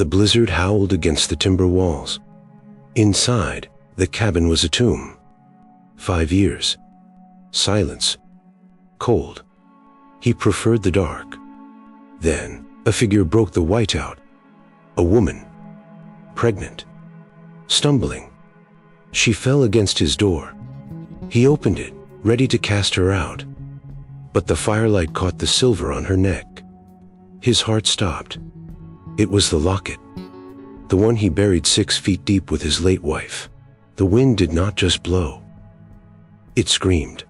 The blizzard howled against the timber walls. Inside, the cabin was a tomb. 5 years. Silence. Cold. He preferred the dark. Then, a figure broke the whiteout. A woman. Pregnant. Stumbling. She fell against his door. He opened it, ready to cast her out. But the firelight caught the silver on her neck. His heart stopped. It was the locket. The one he buried 6 feet deep with his late wife. The wind did not just blow. It screamed.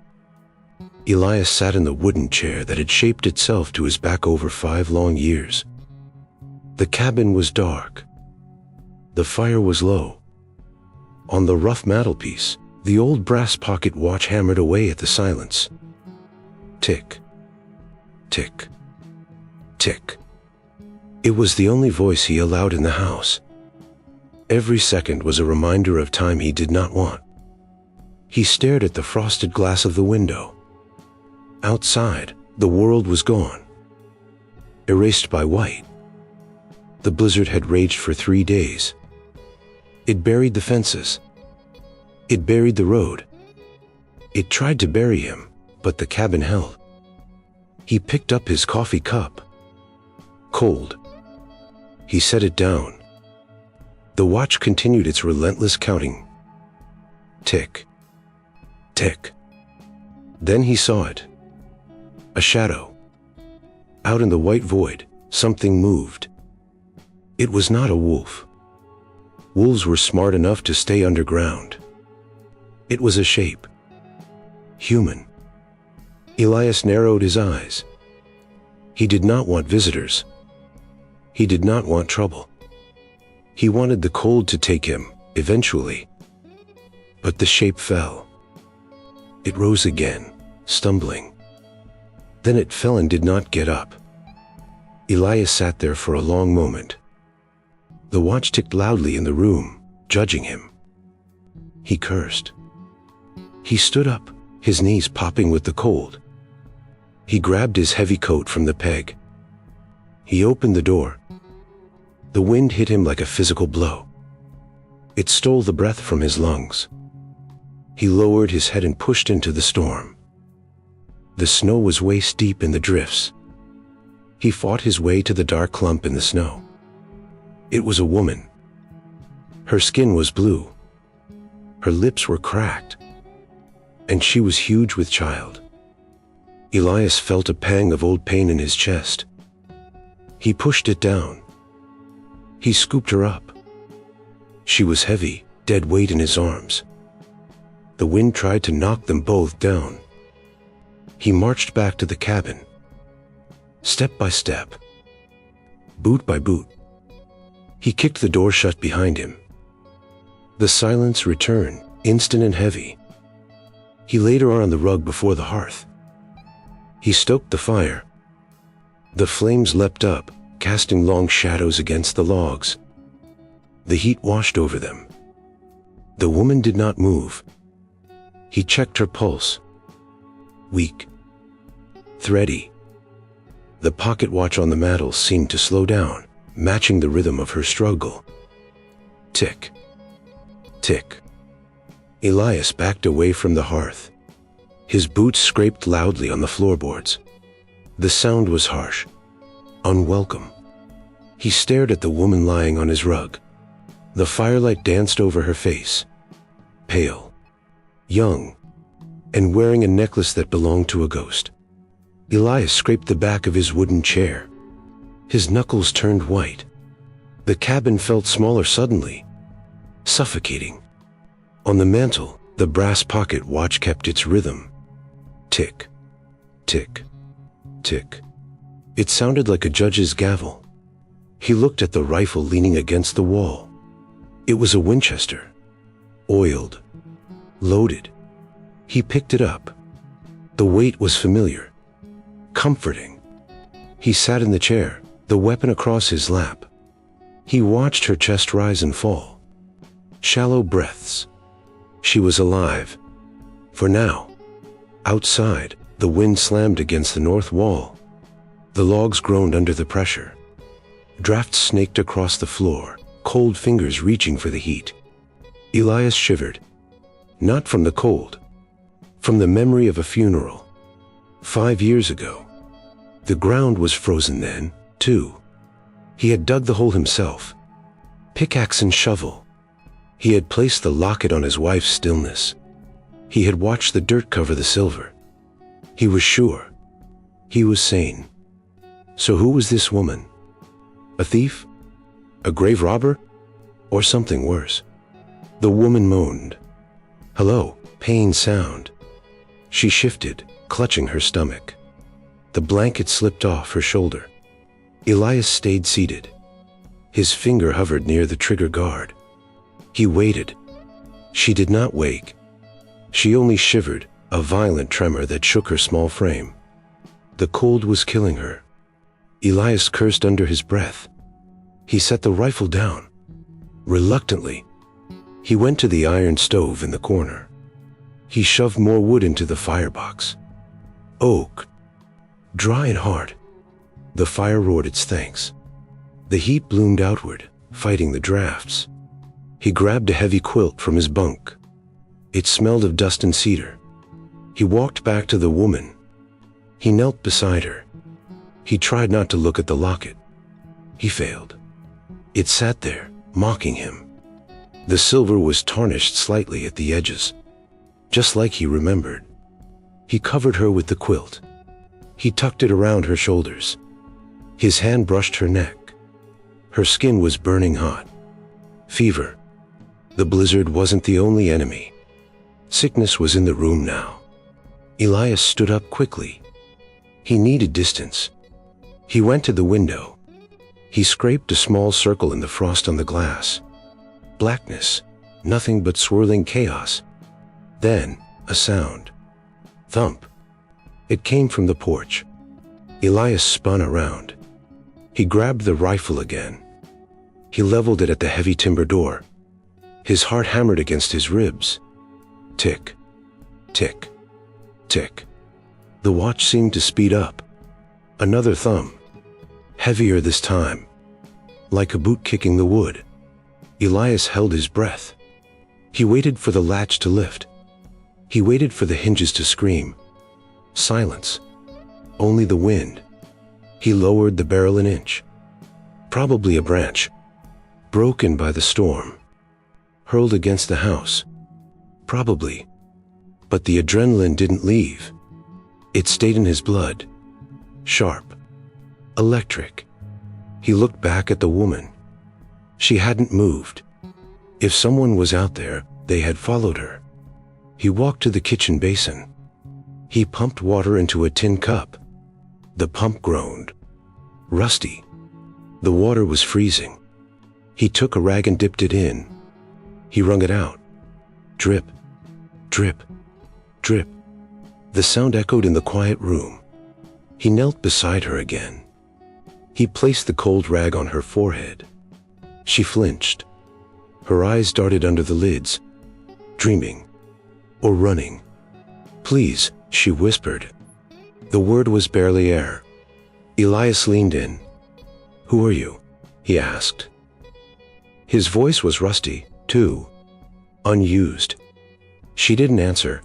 Elias sat in the wooden chair that had shaped itself to his back over 5 long years. The cabin was dark. The fire was low. On the rough mantelpiece, the old brass pocket watch hammered away at the silence. Tick. Tick. Tick. It was the only voice he allowed in the house. Every second was a reminder of time he did not want. He stared at the frosted glass of the window. Outside, the world was gone. Erased by white. The blizzard had raged for 3 days. It buried the fences. It buried the road. It tried to bury him, but the cabin held. He picked up his coffee cup. Cold. He set it down. The watch continued its relentless counting. Tick. Tick. Then he saw it. A shadow. Out in the white void, something moved. It was not a wolf. Wolves were smart enough to stay underground. It was a shape. Human. Elias narrowed his eyes. He did not want visitors. He did not want trouble. He wanted the cold to take him, eventually. But the shape fell. It rose again, stumbling. Then it fell and did not get up. Elias sat there for a long moment. The watch ticked loudly in the room, judging him. He cursed. He stood up, his knees popping with the cold. He grabbed his heavy coat from the peg. He opened the door. The wind hit him like a physical blow. It stole the breath from his lungs. He lowered his head and pushed into the storm. The snow was waist deep in the drifts. He fought his way to the dark clump in the snow. It was a woman. Her skin was blue. Her lips were cracked. And she was huge with child. Elias felt a pang of old pain in his chest. He pushed it down. He scooped her up. She was heavy, dead weight in his arms. The wind tried to knock them both down. He marched back to the cabin. Step by step. Boot by boot. He kicked the door shut behind him. The silence returned, instant and heavy. He laid her on the rug before the hearth. He stoked the fire. The flames leapt up, casting long shadows against the logs. The heat washed over them. The woman did not move. He checked her pulse. Weak. Thready. The pocket watch on the mantel seemed to slow down, matching the rhythm of her struggle. Tick. Tick. Elias backed away from the hearth. His boots scraped loudly on the floorboards. The sound was harsh, unwelcome. He stared at the woman lying on his rug. The firelight danced over her face. Pale, young, and wearing a necklace that belonged to a ghost. Elias scraped the back of his wooden chair. His knuckles turned white. The cabin felt smaller suddenly, suffocating. On the mantel, the brass pocket watch kept its rhythm. Tick, tick, tick. It sounded like a judge's gavel. He looked at the rifle leaning against the wall. It was a Winchester, oiled, loaded. He picked it up. The weight was familiar, comforting. He sat in the chair, the weapon across his lap. He watched her chest rise and fall. Shallow breaths. She was alive. For now. Outside, the wind slammed against the north wall. The logs groaned under the pressure. Drafts snaked across the floor, cold fingers reaching for the heat. Elias shivered. Not from the cold. From the memory of a funeral. 5 years ago. The ground was frozen then, too. He had dug the hole himself. Pickaxe and shovel. He had placed the locket on his wife's stillness. He had watched the dirt cover the silver. He was sure. He was sane. So who was this woman? A thief? A grave robber? Or something worse? The woman moaned. Hello, pain sound. She shifted, clutching her stomach. The blanket slipped off her shoulder. Elias stayed seated. His finger hovered near the trigger guard. He waited. She did not wake. She only shivered, a violent tremor that shook her small frame. The cold was killing her. Elias cursed under his breath. He set the rifle down. Reluctantly, he went to the iron stove in the corner. He shoved more wood into the firebox. Oak. Dry and hard. The fire roared its thanks. The heat bloomed outward, fighting the drafts. He grabbed a heavy quilt from his bunk. It smelled of dust and cedar. He walked back to the woman. He knelt beside her. He tried not to look at the locket. He failed. It sat there, mocking him. The silver was tarnished slightly at the edges, just like he remembered. He covered her with the quilt. He tucked it around her shoulders. His hand brushed her neck. Her skin was burning hot. Fever. The blizzard wasn't the only enemy. Sickness was in the room now. Elias stood up quickly. He needed distance. He went to the window. He scraped a small circle in the frost on the glass. Blackness, nothing but swirling chaos. Then, a sound. Thump. It came from the porch. Elias spun around. He grabbed the rifle again. He leveled it at the heavy timber door. His heart hammered against his ribs. Tick, tick, tick. The watch seemed to speed up. Another thump. Heavier this time. Like a boot kicking the wood. Elias held his breath. He waited for the latch to lift. He waited for the hinges to scream. Silence. Only the wind. He lowered the barrel an inch. Probably a branch. Broken by the storm. Hurled against the house. Probably. But the adrenaline didn't leave. It stayed in his blood. Sharp. Electric. He looked back at the woman. She hadn't moved. If someone was out there, they had followed her. He walked to the kitchen basin. He pumped water into a tin cup. The pump groaned. Rusty. The water was freezing. He took a rag and dipped it in. He wrung it out. Drip. Drip. Drip. The sound echoed in the quiet room. He knelt beside her again. He placed the cold rag on her forehead. She flinched. Her eyes darted under the lids. Dreaming. Or running. Please, she whispered. The word was barely air. Elias leaned in. Who are you? He asked. His voice was rusty, too. Unused. She didn't answer.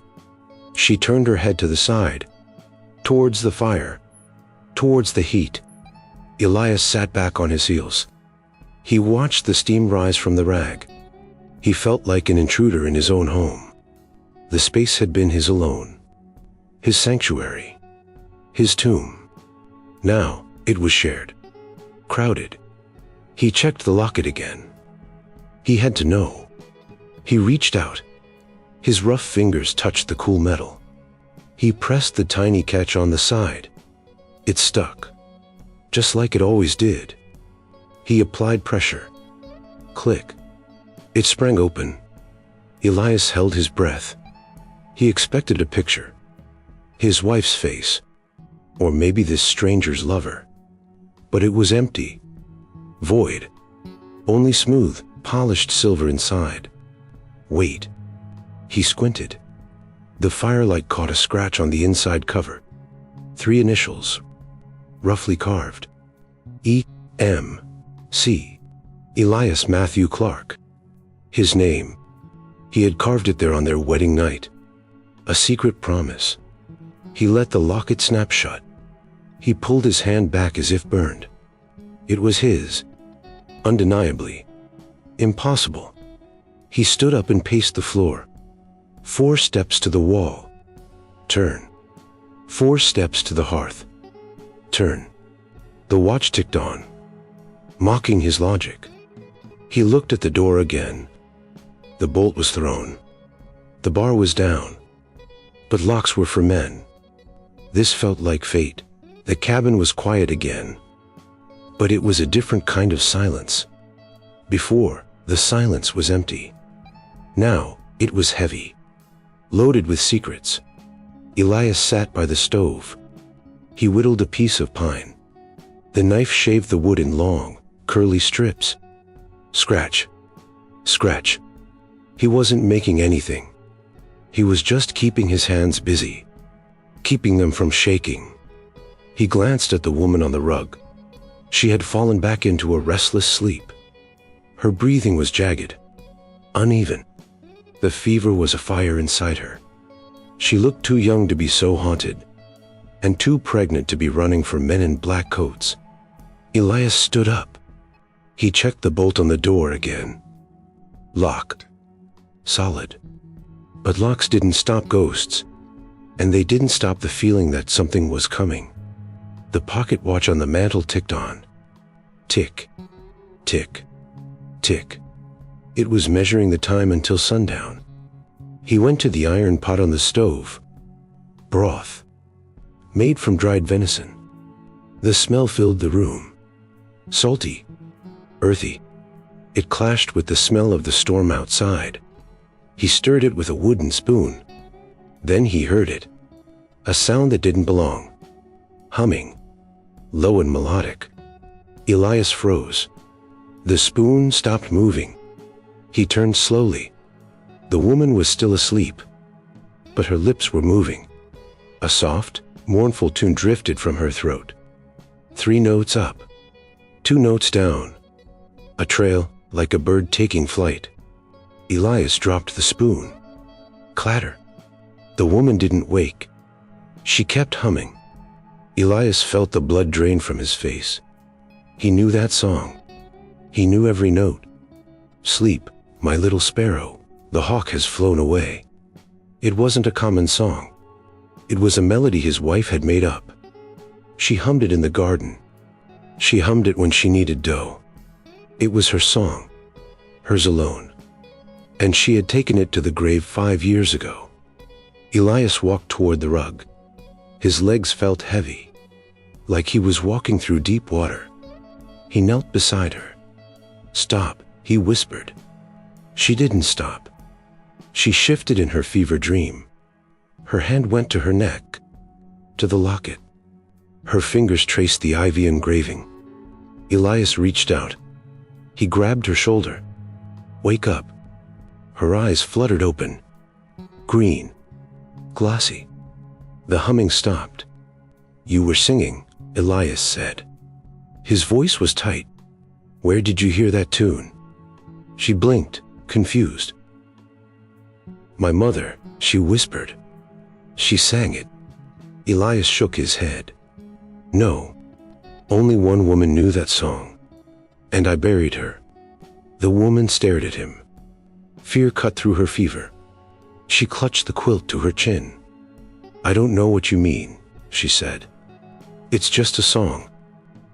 She turned her head to the side. Towards the fire. Towards the heat. Elias sat back on his heels. He watched the steam rise from the rag. He felt like an intruder in his own home. The space had been his alone. His sanctuary. His tomb. Now, it was shared. Crowded. He checked the locket again. He had to know. He reached out. His rough fingers touched the cool metal. He pressed the tiny catch on the side. It stuck. Just like it always did. He applied pressure. Click. It sprang open. Elias held his breath. He expected a picture. His wife's face. Or maybe this stranger's lover. But it was empty. Void. Only smooth, polished silver inside. Wait. He squinted. The firelight caught a scratch on the inside cover. 3 initials. Roughly carved. E.M. C. Elias Matthew Clarke. His name. He had carved it there on their wedding night. A secret promise. He let the locket snap shut. He pulled his hand back as if burned. It was his. Undeniably. Impossible. He stood up and paced the floor. 4 steps to the wall. Turn. 4 steps to the hearth. Turn. The watch ticked on, mocking his logic. He looked at the door again. The bolt was thrown. The bar was down. But locks were for men. This felt like fate. The cabin was quiet again. But it was a different kind of silence. Before, the silence was empty. Now, it was heavy. Loaded with secrets. Elias sat by the stove. He whittled a piece of pine. The knife shaved the wood in long, curly strips. Scratch. Scratch. He wasn't making anything. He was just keeping his hands busy. Keeping them from shaking. He glanced at the woman on the rug. She had fallen back into a restless sleep. Her breathing was jagged, uneven. The fever was afire inside her. She looked too young to be so haunted, and too pregnant to be running from men in black coats. Elias stood up. He checked the bolt on the door again. Locked. Solid. But locks didn't stop ghosts, and they didn't stop the feeling that something was coming. The pocket watch on the mantel ticked on. Tick. Tick. Tick. It was measuring the time until sundown. He went to the iron pot on the stove. Broth. Made from dried venison. The smell filled the room. Salty. Earthy. It clashed with the smell of the storm outside. He stirred it with a wooden spoon. Then he heard it. A sound that didn't belong. Humming. Low and melodic. Elias froze. The spoon stopped moving. He turned slowly. The woman was still asleep, but her lips were moving. A soft, mournful tune drifted from her throat. 3 notes up. 2 notes down. A trail, like a bird taking flight. Elias dropped the spoon. Clatter. The woman didn't wake. She kept humming. Elias felt the blood drain from his face. He knew that song. He knew every note. Sleep, my little sparrow, the hawk has flown away. It wasn't a common song. It was a melody his wife had made up. She hummed it in the garden. She hummed it when she needed dough. It was her song. Hers alone. And she had taken it to the grave 5 years ago. Elias walked toward the rug. His legs felt heavy, like he was walking through deep water. He knelt beside her. Stop, he whispered. She didn't stop. She shifted in her fever dream. Her hand went to her neck, to the locket. Her fingers traced the ivy engraving. Elias reached out. He grabbed her shoulder. Wake up. Her eyes fluttered open. Green. Glossy. The humming stopped. You were singing, Elias said. His voice was tight. Where did you hear that tune? She blinked, confused. My mother, she whispered. She sang it. Elias shook his head. No. Only one woman knew that song. And I buried her. The woman stared at him. Fear cut through her fever. She clutched the quilt to her chin. I don't know what you mean, she said. It's just a song.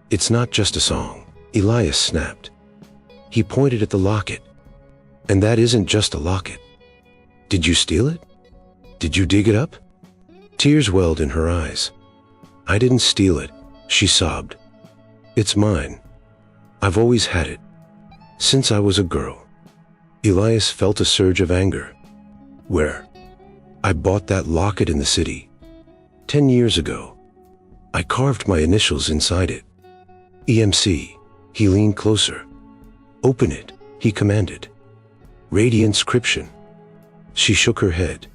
It's not just a song, Elias snapped. He pointed at the locket. And that isn't just a locket. Did you steal it? Did you dig it up? Tears welled in her eyes. I didn't steal it, she sobbed. It's mine. I've always had it. Since I was a girl. Elias felt a surge of anger. Where? I bought that locket in the city. 10 years ago. I carved my initials inside it. EMC. He leaned closer. Open it, he commanded. Radiant inscription. She shook her head.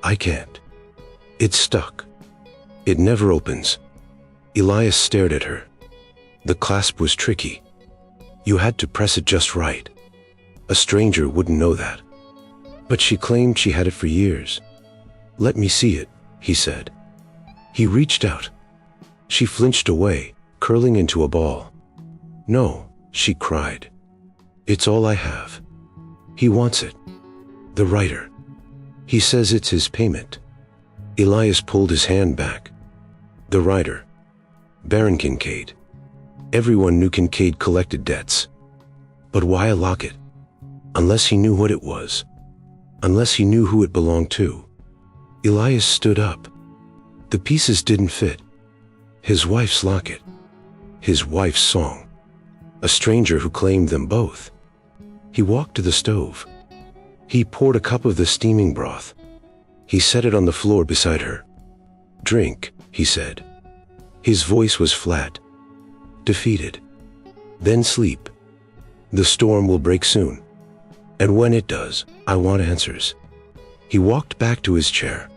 I can't. It's stuck. It never opens. Elias stared at her. The clasp was tricky. You had to press it just right. A stranger wouldn't know that. But she claimed she had it for years. Let me see it, he said. He reached out. She flinched away, curling into a ball. No, she cried. It's all I have. He wants it. The writer. He says it's his payment. Elias pulled his hand back. The writer. Baron Kincaid. Everyone knew Kincaid collected debts. But why a locket? Unless he knew what it was. Unless he knew who it belonged to. Elias stood up. The pieces didn't fit. His wife's locket. His wife's song. A stranger who claimed them both. He walked to the stove. He poured a cup of the steaming broth. He set it on the floor beside her. Drink, he said. His voice was flat. Defeated. Then sleep. The storm will break soon. And when it does, I want answers. He walked back to his chair.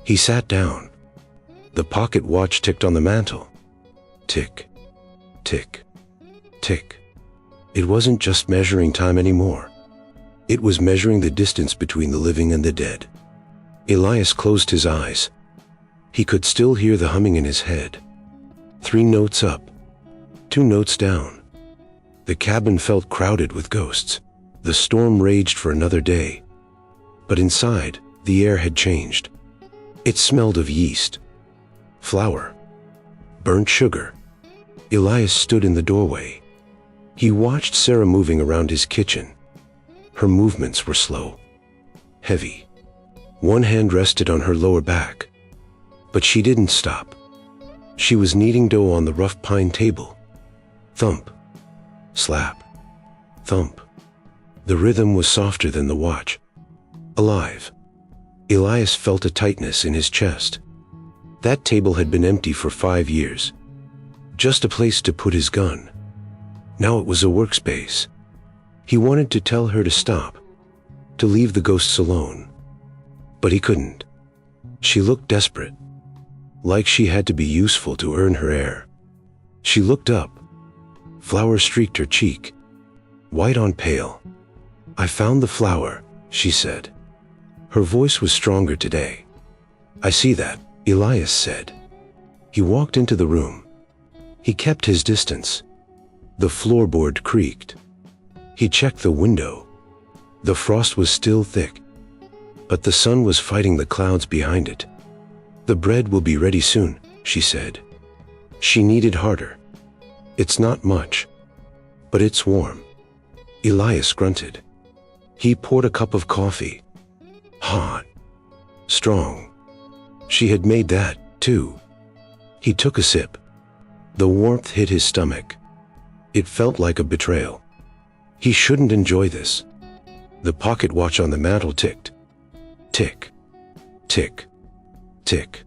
He sat down. The pocket watch ticked on the mantel. Tick, tick, tick. It wasn't just measuring time anymore. It was measuring the distance between the living and the dead. Elias closed his eyes. He could still hear the humming in his head. 3 notes up, 2 notes down. The cabin felt crowded with ghosts. The storm raged for another day. But inside, the air had changed. It smelled of yeast, flour, burnt sugar. Elias stood in the doorway. He watched Sarah moving around his kitchen. Her movements were slow, heavy. One hand rested on her lower back. But she didn't stop. She was kneading dough on the rough pine table. Thump, slap, thump. The rhythm was softer than the watch. Alive. Elias felt a tightness in his chest. That table had been empty for 5 years. Just a place to put his gun. Now it was a workspace. He wanted to tell her to stop, to leave the ghosts alone. But he couldn't. She looked desperate, like she had to be useful to earn her air. She looked up. Flour streaked her cheek, white on pale. I found the flour, she said. Her voice was stronger today. I see that, Elias said. He walked into the room. He kept his distance. The floorboard creaked. He checked the window. The frost was still thick, but the sun was fighting the clouds behind it. The bread will be ready soon, she said. She kneaded harder. It's not much, but it's warm. Elias grunted. He poured a cup of coffee. Hot. Strong. She had made that, too. He took a sip. The warmth hit his stomach. It felt like a betrayal. He shouldn't enjoy this. The pocket watch on the mantel ticked. Tick. Tick. Tick.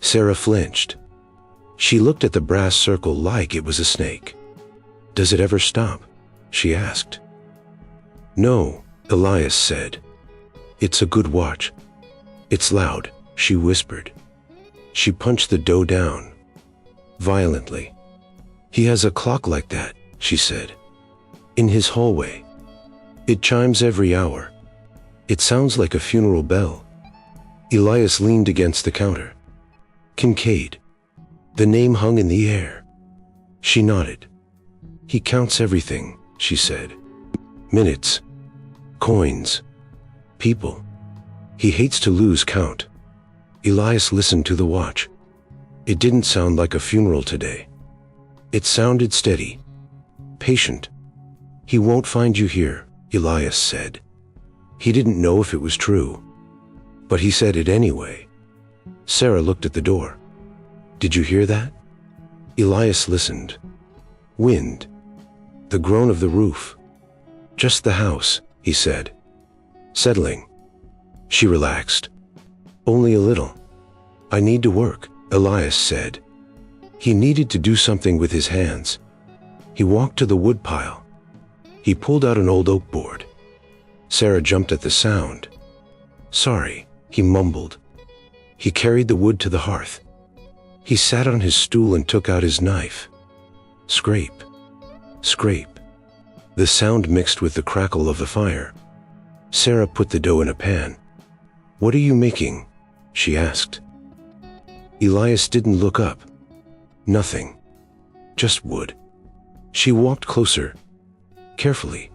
Sarah flinched. She looked at the brass circle like it was a snake. Does it ever stop? She asked. No, Elias said. It's a good watch. It's loud, she whispered. She punched the dough down. Violently. He has a clock like that, she said. In his hallway. It chimes every hour. It sounds like a funeral bell. Elias leaned against the counter. Kincaid. The name hung in the air. She nodded. He counts everything, she said. Minutes. Coins. People. He hates to lose count. Elias listened to the watch. It didn't sound like a funeral today. It sounded steady. Patient. He won't find you here, Elias said. He didn't know if it was true, but he said it anyway. Sarah looked at the door. Did you hear that? Elias listened. Wind. The groan of the roof. Just the house, he said. Settling. She relaxed. Only a little. I need to work, Elias said. He needed to do something with his hands. He walked to the wood pile. He pulled out an old oak board. Sarah jumped at the sound. Sorry, he mumbled. He carried the wood to the hearth. He sat on his stool and took out his knife. Scrape. Scrape. The sound mixed with the crackle of the fire. Sarah put the dough in a pan. "What are you making?" she asked. Elias didn't look up. "Nothing. Just wood." She walked closer, carefully.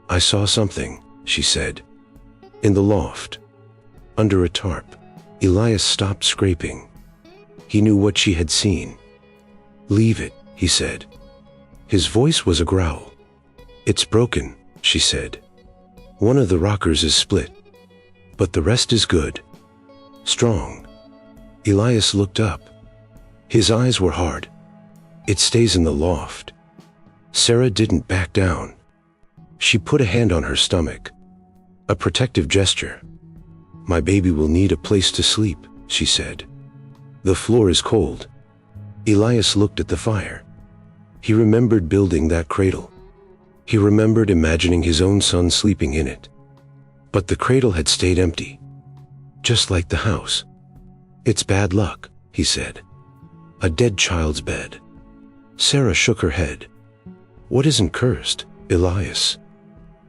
"I saw something," she said. "In the loft, under a tarp." Elias stopped scraping. He knew what she had seen. "Leave it," he said. His voice was a growl. "It's broken," she said. "One of the rockers is split, but the rest is good. Strong." Elias looked up. His eyes were hard. "It stays in the loft." Sarah didn't back down. She put a hand on her stomach. A protective gesture. "My baby will need a place to sleep," she said. "The floor is cold." Elias looked at the fire. He remembered building that cradle. He remembered imagining his own son sleeping in it. But the cradle had stayed empty, just like the house. "It's bad luck," he said. "A dead child's bed." Sarah shook her head. "What isn't cursed, Elias?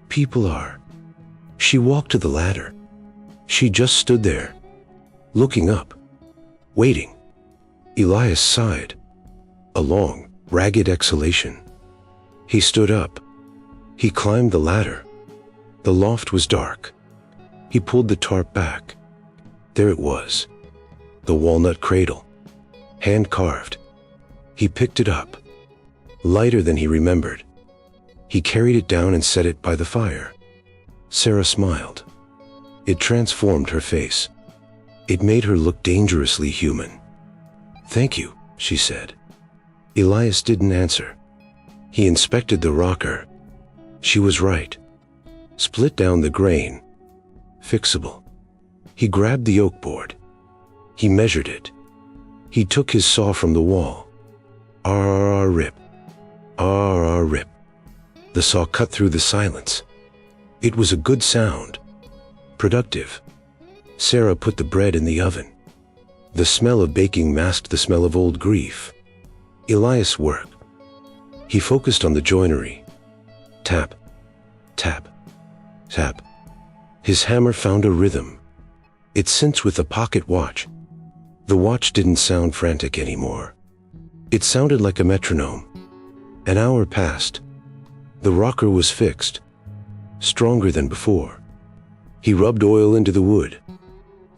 People are." She walked to the ladder. She just stood there, looking up, waiting. Elias sighed. A long, ragged exhalation. He stood up. He climbed the ladder. The loft was dark. He pulled the tarp back. There it was. The walnut cradle. Hand-carved. He picked it up. Lighter than he remembered. He carried it down and set it by the fire. Sarah smiled. It transformed her face. It made her look dangerously human. "Thank you," she said. Elias didn't answer. He inspected the rocker. She was right. Split down the grain. Fixable. He grabbed the oak board. He measured it. He took his saw from the wall. Rip. Rip. The saw cut through the silence. It was a good sound. Productive. Sarah put the bread in the oven. The smell of baking masked the smell of old grief. Elias worked. He focused on the joinery. Tap, tap, tap. His hammer found a rhythm. It synced with the pocket watch. The watch didn't sound frantic anymore. It sounded like a metronome. An hour passed. The rocker was fixed, stronger than before. He rubbed oil into the wood.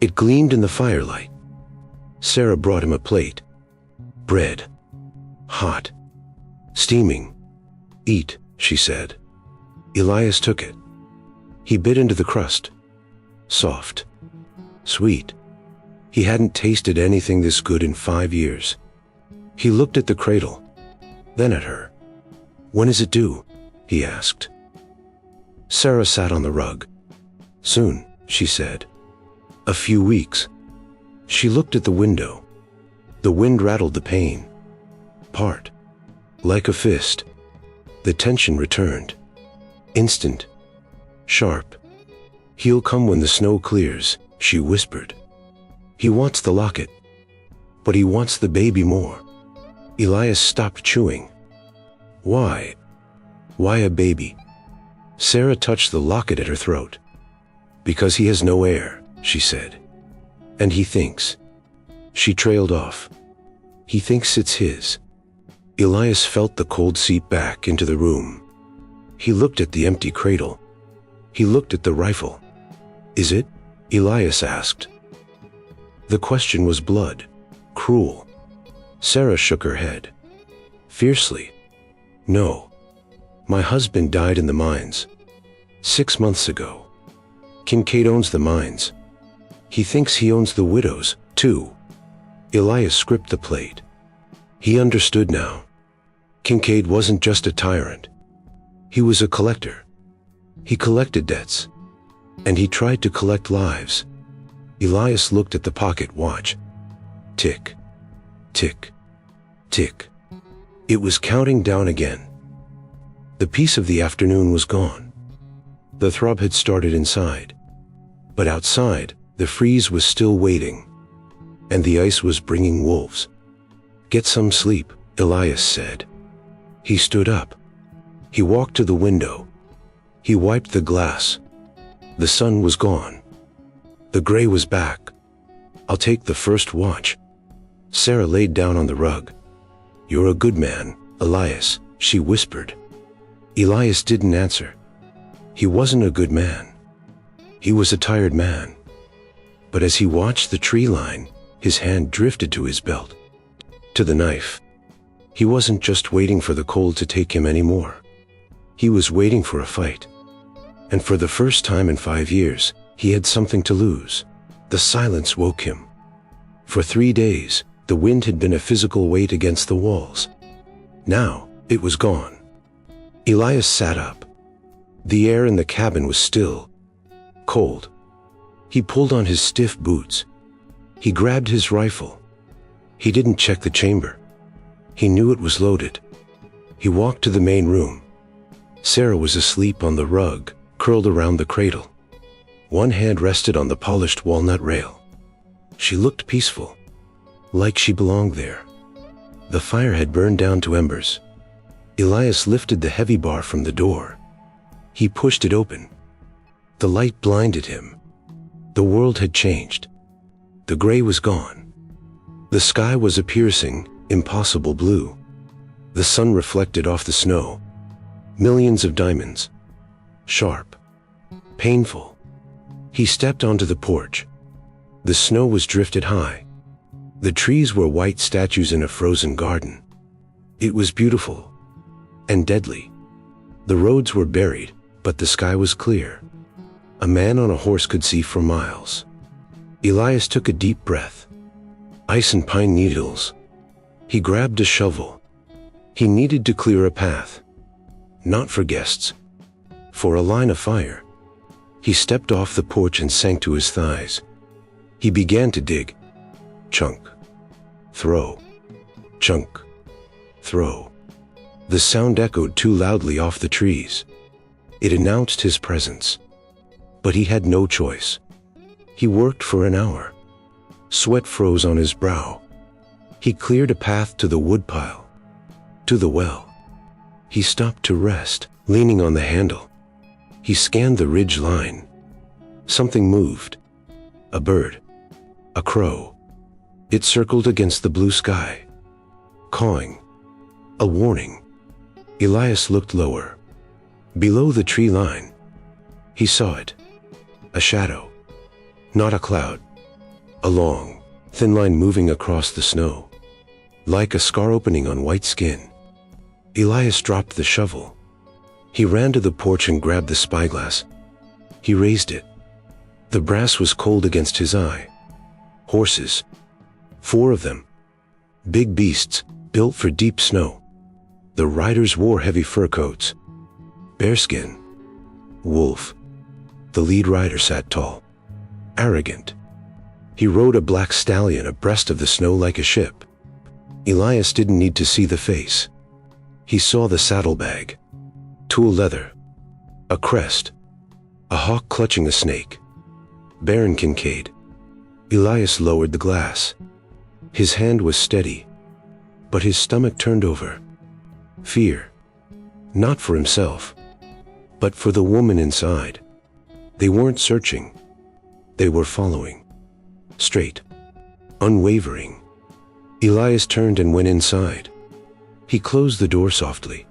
It gleamed in the firelight. Sarah brought him a plate. Bread. Hot. Steaming. "Eat," she said. Elias took it. He bit into the crust. Soft. Sweet. He hadn't tasted anything this good in 5 years. He looked at the cradle, then at her. "When is it due?" he asked. Sarah sat on the rug. "Soon," she said. "A few weeks." She looked at the window. The wind rattled the pane. Part. Like a fist. The tension returned. Instant. Sharp. "He'll come when the snow clears," she whispered. "He wants the locket. But he wants the baby more." Elias stopped chewing. "Why? Why a baby?" Sarah touched the locket at her throat. "Because he has no air," she said. "And he thinks." She trailed off. "He thinks it's his." Elias felt the cold seep back into the room. He looked at the empty cradle. He looked at the rifle. "Is it?" Elias asked. The question was blood, cruel. Sarah shook her head. Fiercely. "No. My husband died in the mines. 6 months ago. Kincaid owns the mines. He thinks he owns the widows, too." Elias gripped the plate. He understood now. Kincaid wasn't just a tyrant. He was a collector. He collected debts. And he tried to collect lives. Elias looked at the pocket watch. Tick. Tick. Tick. It was counting down again. The peace of the afternoon was gone. The throb had started inside. But outside, the freeze was still waiting. And the ice was bringing wolves. "Get some sleep," Elias said. He stood up. He walked to the window. He wiped the glass. The sun was gone. The gray was back. "I'll take the first watch." Sarah laid down on the rug. "You're a good man, Elias," she whispered. Elias didn't answer. He wasn't a good man. He was a tired man. But as he watched the tree line, his hand drifted to his belt, to the knife. He wasn't just waiting for the cold to take him anymore. He was waiting for a fight. And for the first time in 5 years, he had something to lose. The silence woke him. For 3 days, the wind had been a physical weight against the walls. Now, it was gone. Elias sat up. The air in the cabin was still, cold. He pulled on his stiff boots. He grabbed his rifle. He didn't check the chamber. He knew it was loaded. He walked to the main room. Sarah was asleep on the rug, curled around the cradle. One hand rested on the polished walnut rail. She looked peaceful, like she belonged there. The fire had burned down to embers. Elias lifted the heavy bar from the door. He pushed it open. The light blinded him. The world had changed. The gray was gone. The sky was a piercing, impossible blue. The sun reflected off the snow. Millions of diamonds. Sharp. Painful. He stepped onto the porch. The snow was drifted high. The trees were white statues in a frozen garden. It was beautiful. And deadly. The roads were buried, but the sky was clear. A man on a horse could see for miles. Elias took a deep breath. Ice and pine needles. He grabbed a shovel. He needed to clear a path. Not for guests. For a line of fire. He stepped off the porch and sank to his thighs. He began to dig. Chunk. Throw. Chunk. Throw. The sound echoed too loudly off the trees. It announced his presence. But he had no choice. He worked for an hour. Sweat froze on his brow. He cleared a path to the woodpile. To the well. He stopped to rest, leaning on the handle. He scanned the ridge line. Something moved. A bird. A crow. It circled against the blue sky. Cawing. A warning. Elias looked lower. Below the tree line. He saw it. A shadow. Not a cloud. A long, thin line moving across the snow. Like a scar opening on white skin. Elias dropped the shovel. He ran to the porch and grabbed the spyglass. He raised it. The brass was cold against his eye. Horses. 4 of them. Big beasts, built for deep snow. The riders wore heavy fur coats. Bearskin. Wolf. The lead rider sat tall. Arrogant. He rode a black stallion abreast of the snow like a ship. Elias didn't need to see the face. He saw the saddlebag. Tool leather. A crest. A hawk clutching a snake. Baron Kincaid. Elias lowered the glass. His hand was steady, but his stomach turned over. Fear. Not for himself, but for the woman inside. They weren't searching. They were following. Straight. Unwavering. Elias turned and went inside. He closed the door softly.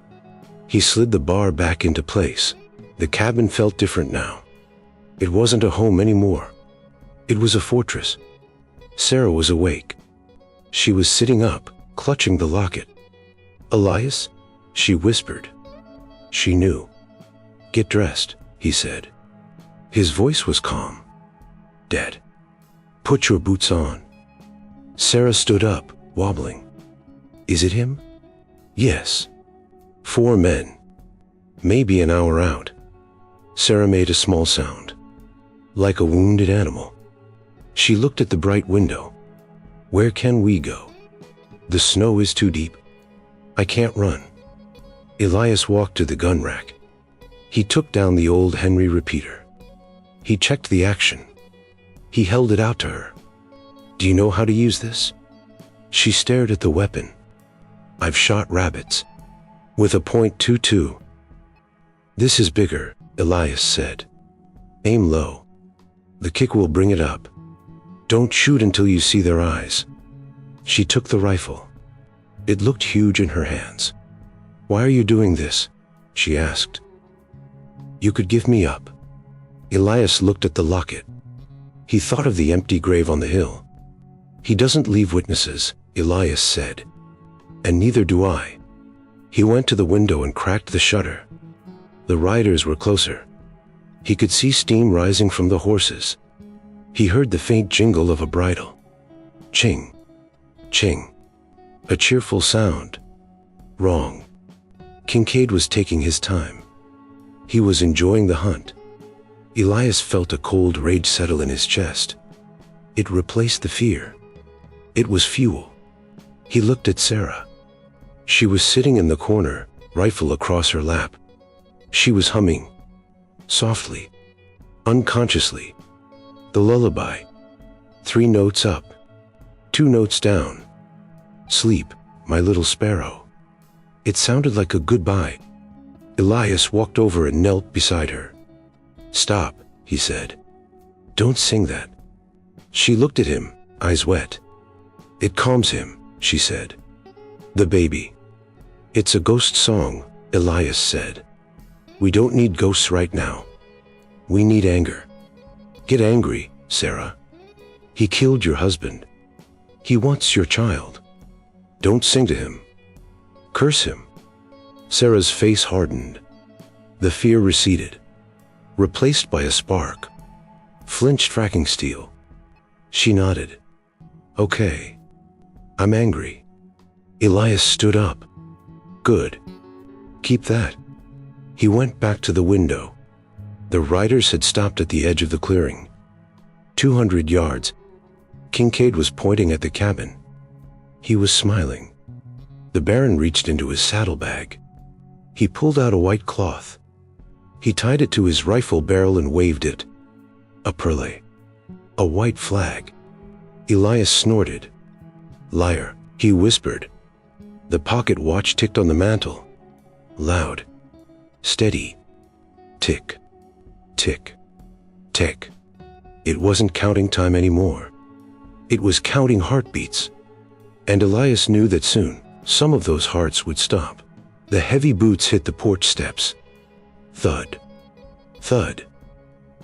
He slid the bar back into place. The cabin felt different now. It wasn't a home anymore. It was a fortress. Sarah was awake. She was sitting up, clutching the locket. "Elias?" she whispered. She knew. "Get dressed," he said. His voice was calm. "Dad, put your boots on." Sarah stood up, wobbling. "Is it him?" "Yes. 4 men. Maybe an hour out." Sarah made a small sound. Like a wounded animal. She looked at the bright window. "Where can we go? The snow is too deep. I can't run." Elias walked to the gun rack. He took down the old Henry repeater. He checked the action. He held it out to her. "Do you know how to use this?" She stared at the weapon. "I've shot rabbits. With a .22. "This is bigger," Elias said. "Aim low. The kick will bring it up. Don't shoot until you see their eyes." She took the rifle. It looked huge in her hands. "Why are you doing this?" she asked. "You could give me up." Elias looked at the locket. He thought of the empty grave on the hill. "He doesn't leave witnesses," Elias said. "And neither do I." He went to the window and cracked the shutter. The riders were closer. He could see steam rising from the horses. He heard the faint jingle of a bridle. Ching, ching. A cheerful sound. Wrong. Kincaid was taking his time. He was enjoying the hunt. Elias felt a cold rage settle in his chest. It replaced the fear. It was fuel. He looked at Sarah. She was sitting in the corner, rifle across her lap. She was humming. Softly. Unconsciously. The lullaby. 3 notes up. 2 notes down. "Sleep, my little sparrow." It sounded like a goodbye. Elias walked over and knelt beside her. "Stop," he said. "Don't sing that." She looked at him, eyes wet. "It calms him," she said. "The baby." "It's a ghost song," Elias said. "We don't need ghosts right now. We need anger." "Get angry, Sarah. He killed your husband. He wants your child. Don't sing to him. Curse him." Sarah's face hardened. The fear receded, replaced by a spark. Flinched tracking steel. She nodded. "Okay. I'm angry." Elias stood up. "Good. Keep that." He went back to the window. The riders had stopped at the edge of the clearing. 200 yards. Kincaid was pointing at the cabin. He was smiling. The Baron reached into his saddlebag. He pulled out a white cloth. He tied it to his rifle barrel and waved it. A perle. A white flag. Elias snorted. "Liar," he whispered. The pocket watch ticked on the mantel. Loud. Steady. Tick. Tick. Tick. It wasn't counting time anymore. It was counting heartbeats. And Elias knew that soon, some of those hearts would stop. The heavy boots hit the porch steps. Thud. Thud.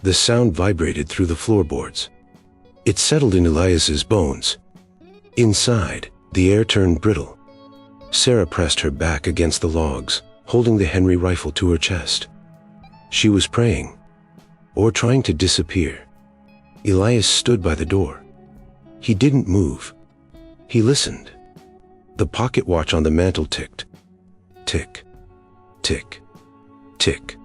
The sound vibrated through the floorboards. It settled in Elias's bones. Inside, the air turned brittle. Sarah pressed her back against the logs, holding the Henry rifle to her chest. She was praying, or trying to disappear. Elias stood by the door. He didn't move. He listened. The pocket watch on the mantel ticked. Tick. Tick. Tick.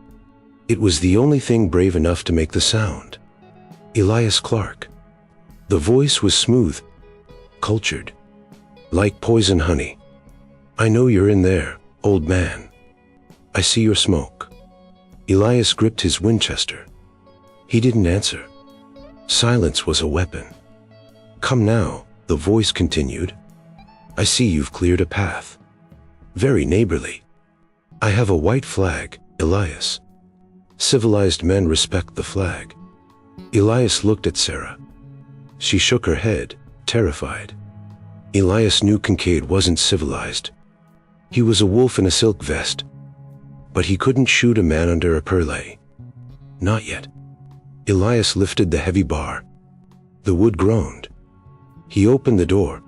It was the only thing brave enough to make the sound. Elias Clarke. The voice was smooth, cultured, like poison honey. "I know you're in there, old man. I see your smoke." Elias gripped his Winchester. He didn't answer. Silence was a weapon. "Come now," the voice continued. "I see you've cleared a path. Very neighborly. I have a white flag, Elias. Civilized men respect the flag." Elias looked at Sarah. She shook her head, terrified. Elias knew Kincaid wasn't civilized. He was a wolf in a silk vest. But he couldn't shoot a man under a perle. Not yet. Elias lifted the heavy bar. The wood groaned. He opened the door.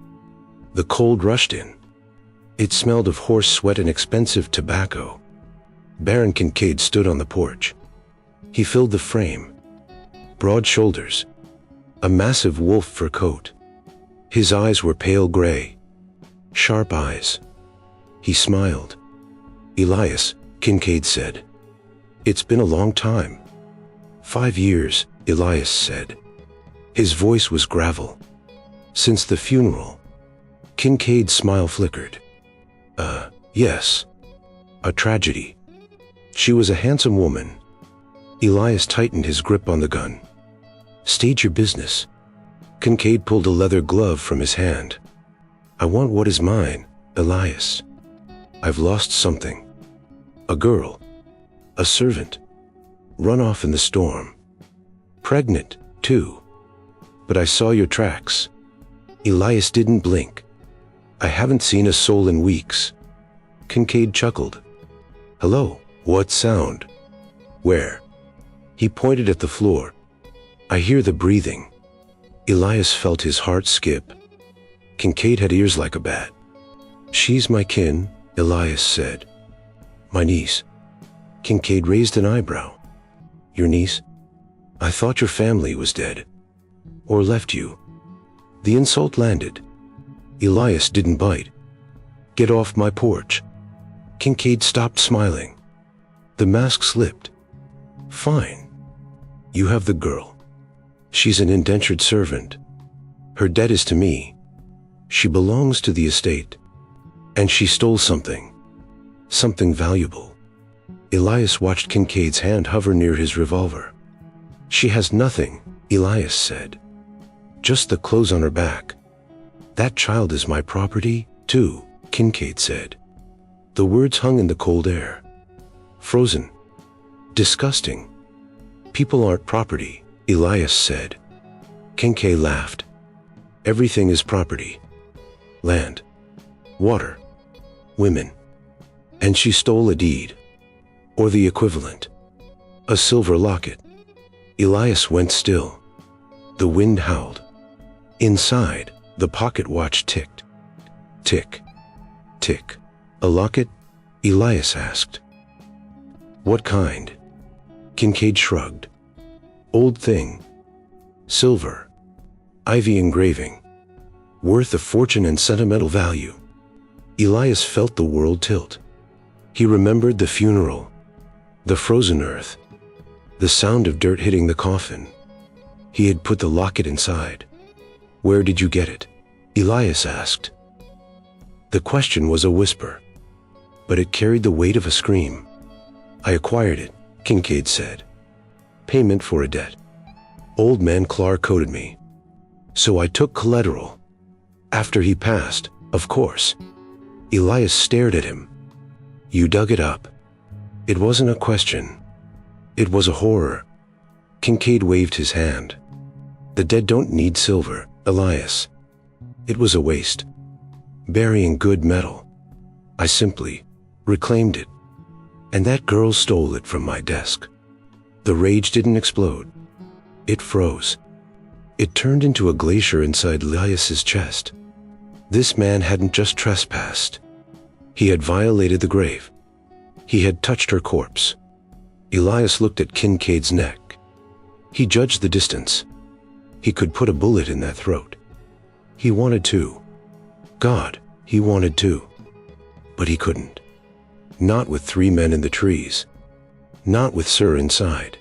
The cold rushed in. It smelled of horse sweat and expensive tobacco. Baron Kincaid stood on the porch. He filled the frame. Broad shoulders. A massive wolf fur coat. His eyes were pale gray. Sharp eyes. He smiled. "Elias," Kincaid said. "It's been a long time." 5 years, Elias said. His voice was gravel. "Since the funeral." Kincaid's smile flickered. Yes. A tragedy. She was a handsome woman." Elias tightened his grip on the gun. "State your business." Kincaid pulled a leather glove from his hand. "I want what is mine, Elias. I've lost something. A girl. A servant. Run off in the storm. Pregnant, too. But I saw your tracks. Elias didn't blink. I haven't seen a soul in weeks. Kincaid chuckled. Hello, what sound? Where? He pointed at the floor. I hear the breathing. Elias felt his heart skip. Kincaid had ears like a bat. She's my kin, Elias said. My niece. Kincaid raised an eyebrow. Your niece? I thought your family was dead. Or left you. The insult landed. Elias didn't bite. Get off my porch. Kincaid stopped smiling. The mask slipped. Fine. You have the girl. She's an indentured servant. Her debt is to me. She belongs to the estate. And she stole something. Something valuable. Elias watched Kincaid's hand hover near his revolver. She has nothing, Elias said. Just the clothes on her back. That child is my property, too, Kincaid said. The words hung in the cold air. Frozen. Disgusting. People aren't property, Elias said. Kincaid laughed. Everything is property. Land. Water. Women. And she stole a deed. Or the equivalent. A silver locket. Elias went still. The wind howled. Inside, the pocket watch ticked. Tick. Tick. A locket? Elias asked. What kind? Kincaid shrugged. Old thing. Silver. Ivy engraving. Worth a fortune and sentimental value. Elias felt the world tilt. He remembered the funeral. The frozen earth. The sound of dirt hitting the coffin. He had put the locket inside. Where did you get it? Elias asked. The question was a whisper, but it carried the weight of a scream. I acquired it, Kincaid said. Payment for a debt. Old man Clarke owed me. So I took collateral. After he passed, of course. Elias stared at him. You dug it up. It wasn't a question. It was a horror. Kincaid waved his hand. The dead don't need silver, Elias. It was a waste. Burying good metal. I simply reclaimed it. And that girl stole it from my desk. The rage didn't explode. It froze. It turned into a glacier inside Elias's chest. This man hadn't just trespassed. He had violated the grave. He had touched her corpse. Elias looked at Kincaid's neck. He judged the distance. He could put a bullet in that throat. He wanted to. God, he wanted to. But he couldn't. Not with 3 men in the trees. Not with Sir inside.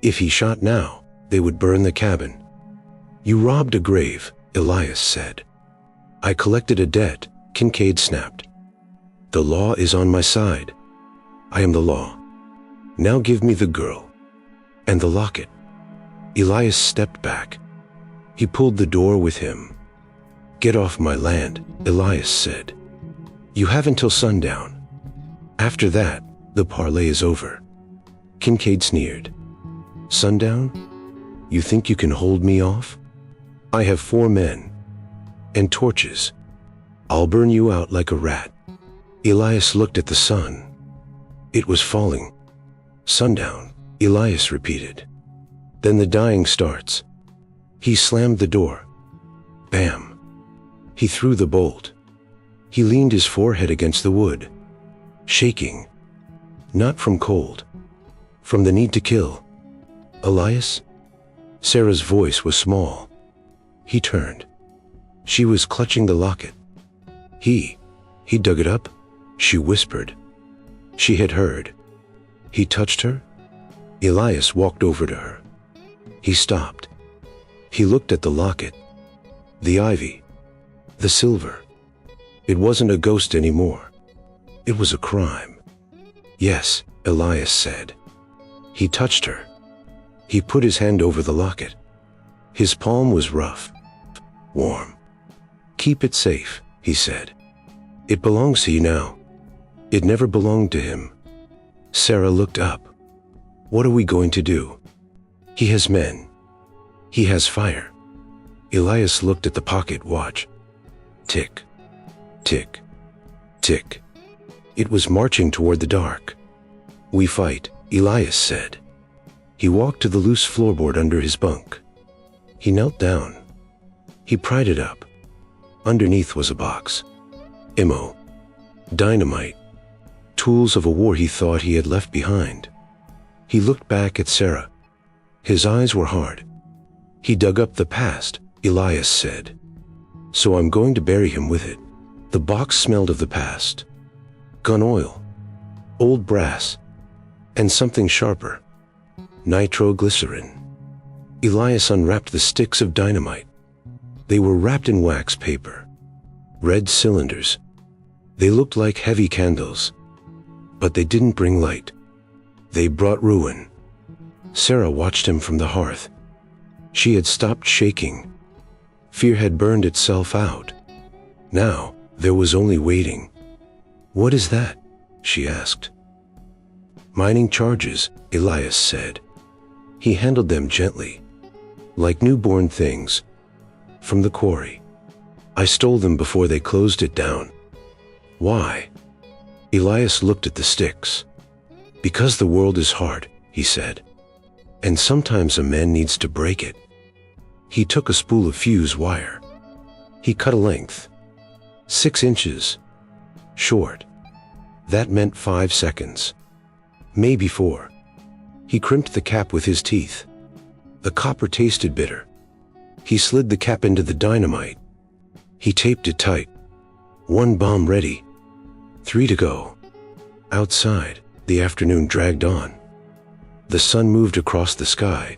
If he shot now, they would burn the cabin. You robbed a grave, Elias said. I collected a debt, Kincaid snapped. The law is on my side. I am the law. Now give me the girl. And the locket. Elias stepped back. He pulled the door with him. Get off my land, Elias said. You have until sundown. After that, the parley is over. Kincaid sneered. Sundown? You think you can hold me off? I have 4 men. And torches. I'll burn you out like a rat. Elias looked at the sun. It was falling. Sundown, Elias repeated. Then the dying starts. He slammed the door. Bam. He threw the bolt. He leaned his forehead against the wood, shaking. Not from cold. From the need to kill. Elias? Sarah's voice was small. He turned. She was clutching the locket. He dug it up? She whispered. She had heard. He touched her? Elias walked over to her. He stopped. He looked at the locket. The ivy. The silver. It wasn't a ghost anymore. It was a crime. Yes, Elias said. He touched her. He put his hand over the locket. His palm was rough. Warm. Keep it safe, he said. It belongs to you now. It never belonged to him. Sarah looked up. What are we going to do? He has men. He has fire. Elias looked at the pocket watch. Tick, tick, tick. It was marching toward the dark. We fight, Elias said. He walked to the loose floorboard under his bunk. He knelt down. He pried it up. Underneath was a box. Ammo. Dynamite. Tools of a war he thought he had left behind. He looked back at Sarah. His eyes were hard. He dug up the past, Elias said. So I'm going to bury him with it. The box smelled of the past. Gun oil. Old brass. And something sharper. Nitroglycerin. Elias unwrapped the sticks of dynamite. They were wrapped in wax paper. Red cylinders. They looked like heavy candles. But they didn't bring light. They brought ruin. Sarah watched him from the hearth. She had stopped shaking. Fear had burned itself out. Now, there was only waiting. What is that? She asked. Mining charges, Elias said. He handled them gently, like newborn things, from the quarry. I stole them before they closed it down. Why? Elias looked at the sticks. Because the world is hard, he said. And sometimes a man needs to break it. He took a spool of fuse wire. He cut a length. 6 inches. Short. That meant 5 seconds. Maybe 4. He crimped the cap with his teeth. The copper tasted bitter. He slid the cap into the dynamite. He taped it tight. 1 bomb ready. 3 to go. Outside, the afternoon dragged on. The sun moved across the sky.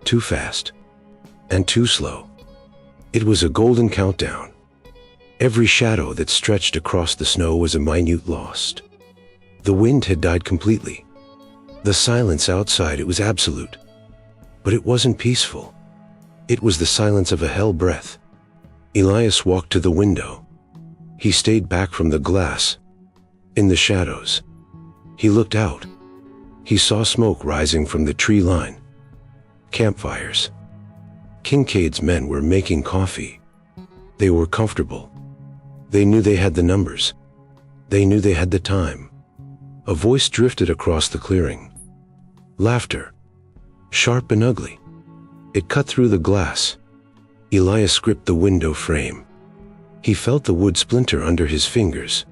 Too fast. And too slow. It was a golden countdown. Every shadow that stretched across the snow was a minute lost. The wind had died completely. The silence outside, it was absolute. But it wasn't peaceful. It was the silence of a hell breath. Elias walked to the window. He stayed back from the glass. In the shadows. He looked out. He saw smoke rising from the tree line. Campfires. Kincaid's men were making coffee. They were comfortable. They knew they had the numbers. They knew they had the time. A voice drifted across the clearing. Laughter. Sharp and ugly. It cut through the glass. Elias gripped the window frame. He felt the wood splinter under his fingers.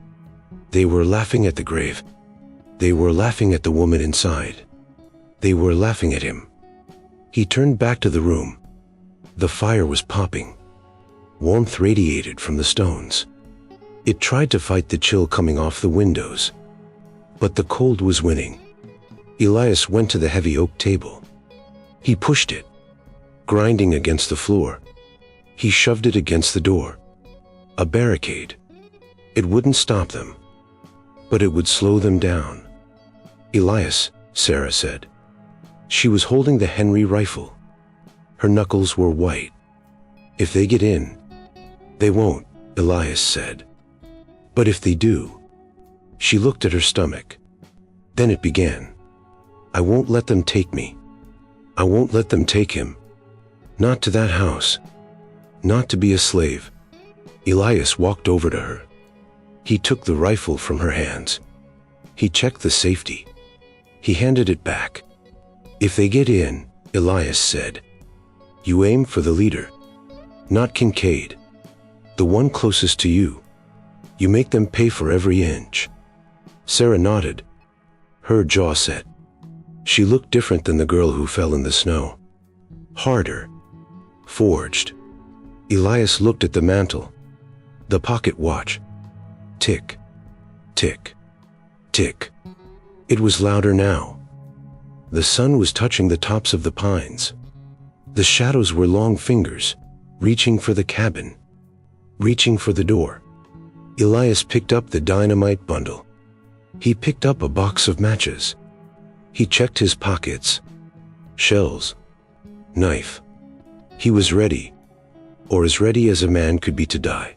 They were laughing at the grave. They were laughing at the woman inside. They were laughing at him. He turned back to the room. The fire was popping. Warmth radiated from the stones. It tried to fight the chill coming off the windows. But the cold was winning. Elias went to the heavy oak table. He pushed it, grinding against the floor. He shoved it against the door. A barricade. It wouldn't stop them, but it would slow them down. Elias, Sarah said. She was holding the Henry rifle. Her knuckles were white. If they get in, they won't, Elias said. But if they do, she looked at her stomach. Then it began. I won't let them take me. I won't let them take him. Not to that house. Not to be a slave. Elias walked over to her. He took the rifle from her hands. He checked the safety. He handed it back. If they get in, Elias said, you aim for the leader. Not Kincaid. The one closest to you. You make them pay for every inch. Sarah nodded. Her jaw set. She looked different than the girl who fell in the snow. Harder. Forged. Elias looked at the mantle. The pocket watch. Tick. Tick. Tick. It was louder now. The sun was touching the tops of the pines. The shadows were long fingers, reaching for the cabin, reaching for the door. Elias picked up the dynamite bundle. He picked up a box of matches. He checked his pockets. Shells. Knife. He was ready, or as ready as a man could be to die.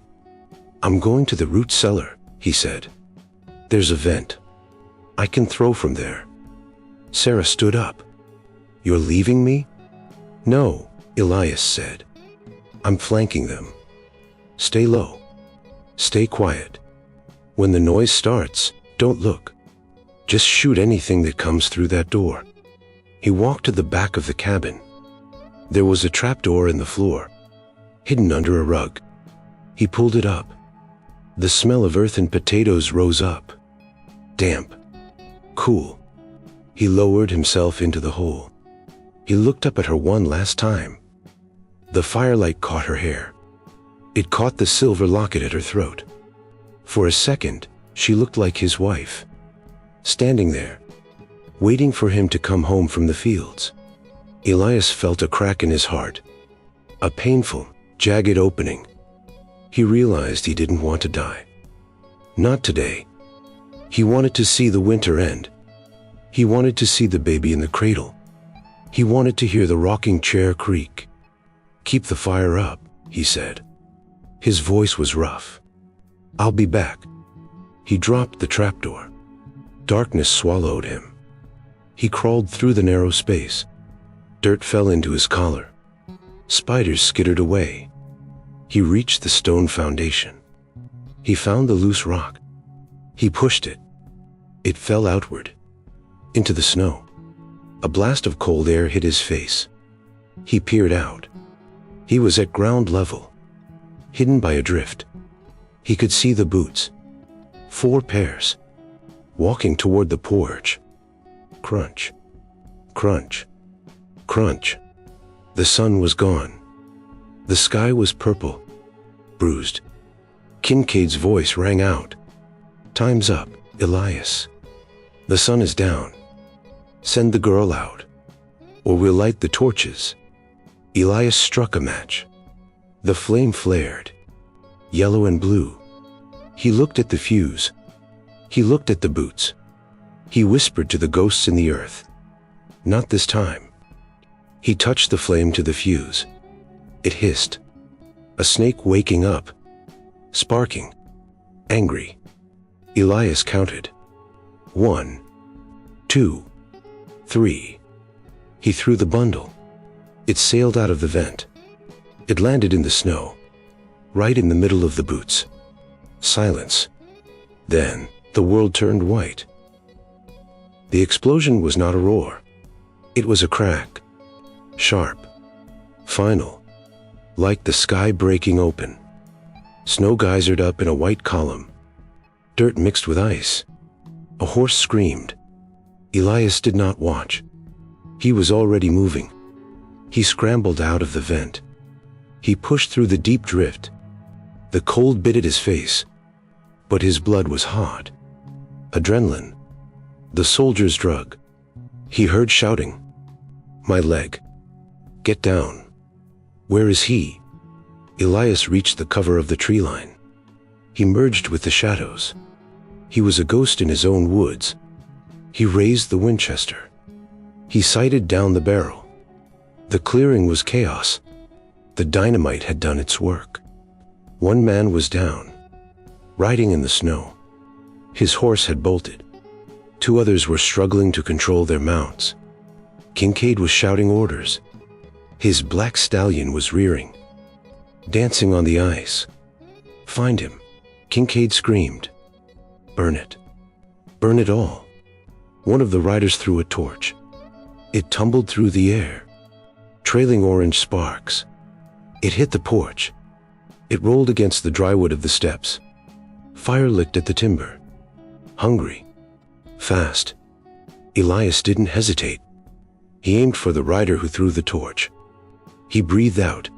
I'm going to the root cellar, he said. There's a vent. I can throw from there." Sarah stood up. "You're leaving me?" "No," Elias said. "I'm flanking them. Stay low. Stay quiet. When the noise starts, don't look. Just shoot anything that comes through that door." He walked to the back of the cabin. There was a trapdoor in the floor, hidden under a rug. He pulled it up. The smell of earth and potatoes rose up. Damp. Cool. He lowered himself into the hole. He looked up at her one last time. The firelight caught her hair. It caught the silver locket at her throat. For a second, she looked like his wife, standing there, waiting for him to come home from the fields. Elias felt a crack in his heart, a painful, jagged opening. He realized he didn't want to die. Not today. He wanted to see the winter end. He wanted to see the baby in the cradle. He wanted to hear the rocking chair creak. "Keep the fire up," he said. His voice was rough. "I'll be back." He dropped the trapdoor. Darkness swallowed him. He crawled through the narrow space. Dirt fell into his collar. Spiders skittered away. He reached the stone foundation. He found the loose rock. He pushed it. It fell outward, into the snow. A blast of cold air hit his face. He peered out. He was at ground level, hidden by a drift. He could see the boots, 4 pairs, walking toward the porch. Crunch, crunch, crunch. The sun was gone. The sky was purple, bruised. Kincaid's voice rang out. "Time's up, Elias. The sun is down. Send the girl out, or we'll light the torches." Elias struck a match. The flame flared, yellow and blue. He looked at the fuse. He looked at the boots. He whispered to the ghosts in the earth. "Not this time." He touched the flame to the fuse. It hissed. A snake waking up, sparking, angry. Elias counted. 1, 2, 3. He threw the bundle. It sailed out of the vent. It landed in the snow, right in the middle of the boots. Silence. Then the world turned white. The explosion was not a roar. It was a crack. Sharp. Final. Like the sky breaking open. Snow geysered up in a white column. Dirt mixed with ice. A horse screamed. Elias did not watch. He was already moving. He scrambled out of the vent. He pushed through the deep drift. The cold bit at his face, but his blood was hot. Adrenaline. The soldier's drug. He heard shouting. "My leg. Get down." "Where is he?" Elias reached the cover of the tree line. He merged with the shadows. He was a ghost in his own woods. He raised the Winchester. He sighted down the barrel. The clearing was chaos. The dynamite had done its work. One man was down, riding in the snow. His horse had bolted. 2 others were struggling to control their mounts. Kincaid was shouting orders. His black stallion was rearing, dancing on the ice. "Find him," Kincaid screamed. "Burn it. Burn it all." One of the riders threw a torch. It tumbled through the air, trailing orange sparks. It hit the porch. It rolled against the dry wood of the steps. Fire licked at the timber. Hungry. Fast. Elias didn't hesitate. He aimed for the rider who threw the torch. He breathed out.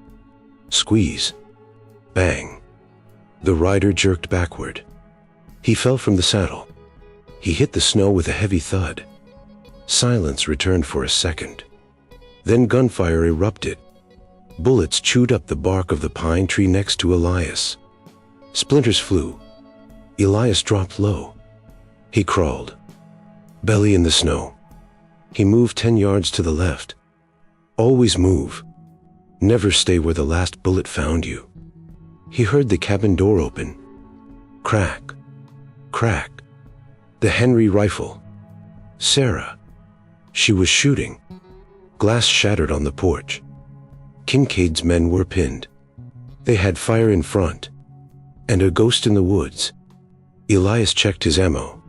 Squeeze. Bang. The rider jerked backward. He fell from the saddle. He hit the snow with a heavy thud. Silence returned for a second. Then gunfire erupted. Bullets chewed up the bark of the pine tree next to Elias. Splinters flew. Elias dropped low. He crawled, belly in the snow. He moved 10 yards to the left. Always move. Never stay where the last bullet found you. He heard the cabin door open. Crack. Crack. The Henry rifle, Sarah. She was shooting. Glass shattered on the porch. Kincaid's men were pinned. They had fire in front, and a ghost in the woods. Elias checked his ammo.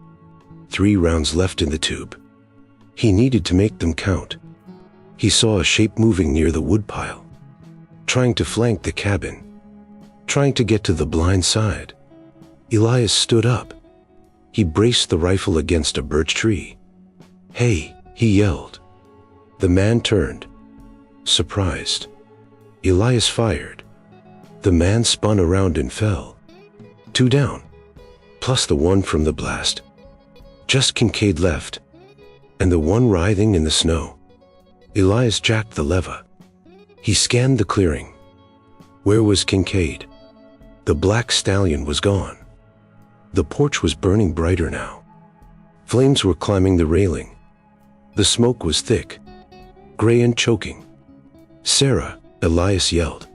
3 rounds left in the tube. He needed to make them count. He saw a shape moving near the woodpile, trying to flank the cabin, trying to get to the blind side. Elias stood up. He braced the rifle against a birch tree. "Hey," he yelled. The man turned, surprised. Elias fired. The man spun around and fell. 2 down, plus the 1 from the blast. Just Kincaid left, and the 1 writhing in the snow. Elias jacked the lever. He scanned the clearing. Where was Kincaid? The black stallion was gone. The porch was burning brighter now. Flames were climbing the railing. The smoke was thick, gray and choking. "Sarah," Elias yelled.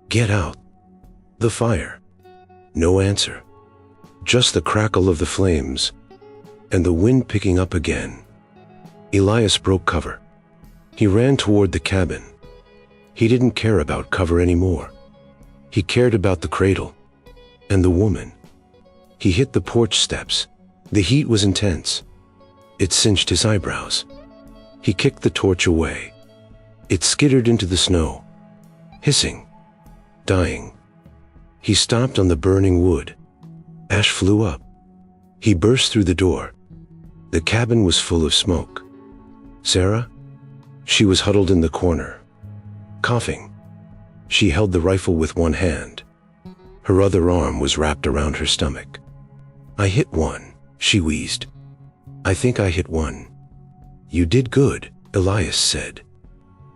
"Get out." The fire. No answer. Just the crackle of the flames, and the wind picking up again. Elias broke cover. He ran toward the cabin. He didn't care about cover anymore. He cared about the cradle and the woman. He hit the porch steps. The heat was intense. It cinched his eyebrows. He kicked the torch away. It skittered into the snow, hissing, dying. He stomped on the burning wood. Ash flew up. He burst through the door. The cabin was full of smoke. Sarah? She was huddled in the corner, coughing. She held the rifle with one hand. Her other arm was wrapped around her stomach. "I hit 1, she wheezed. "I think I hit 1. "You did good," Elias said.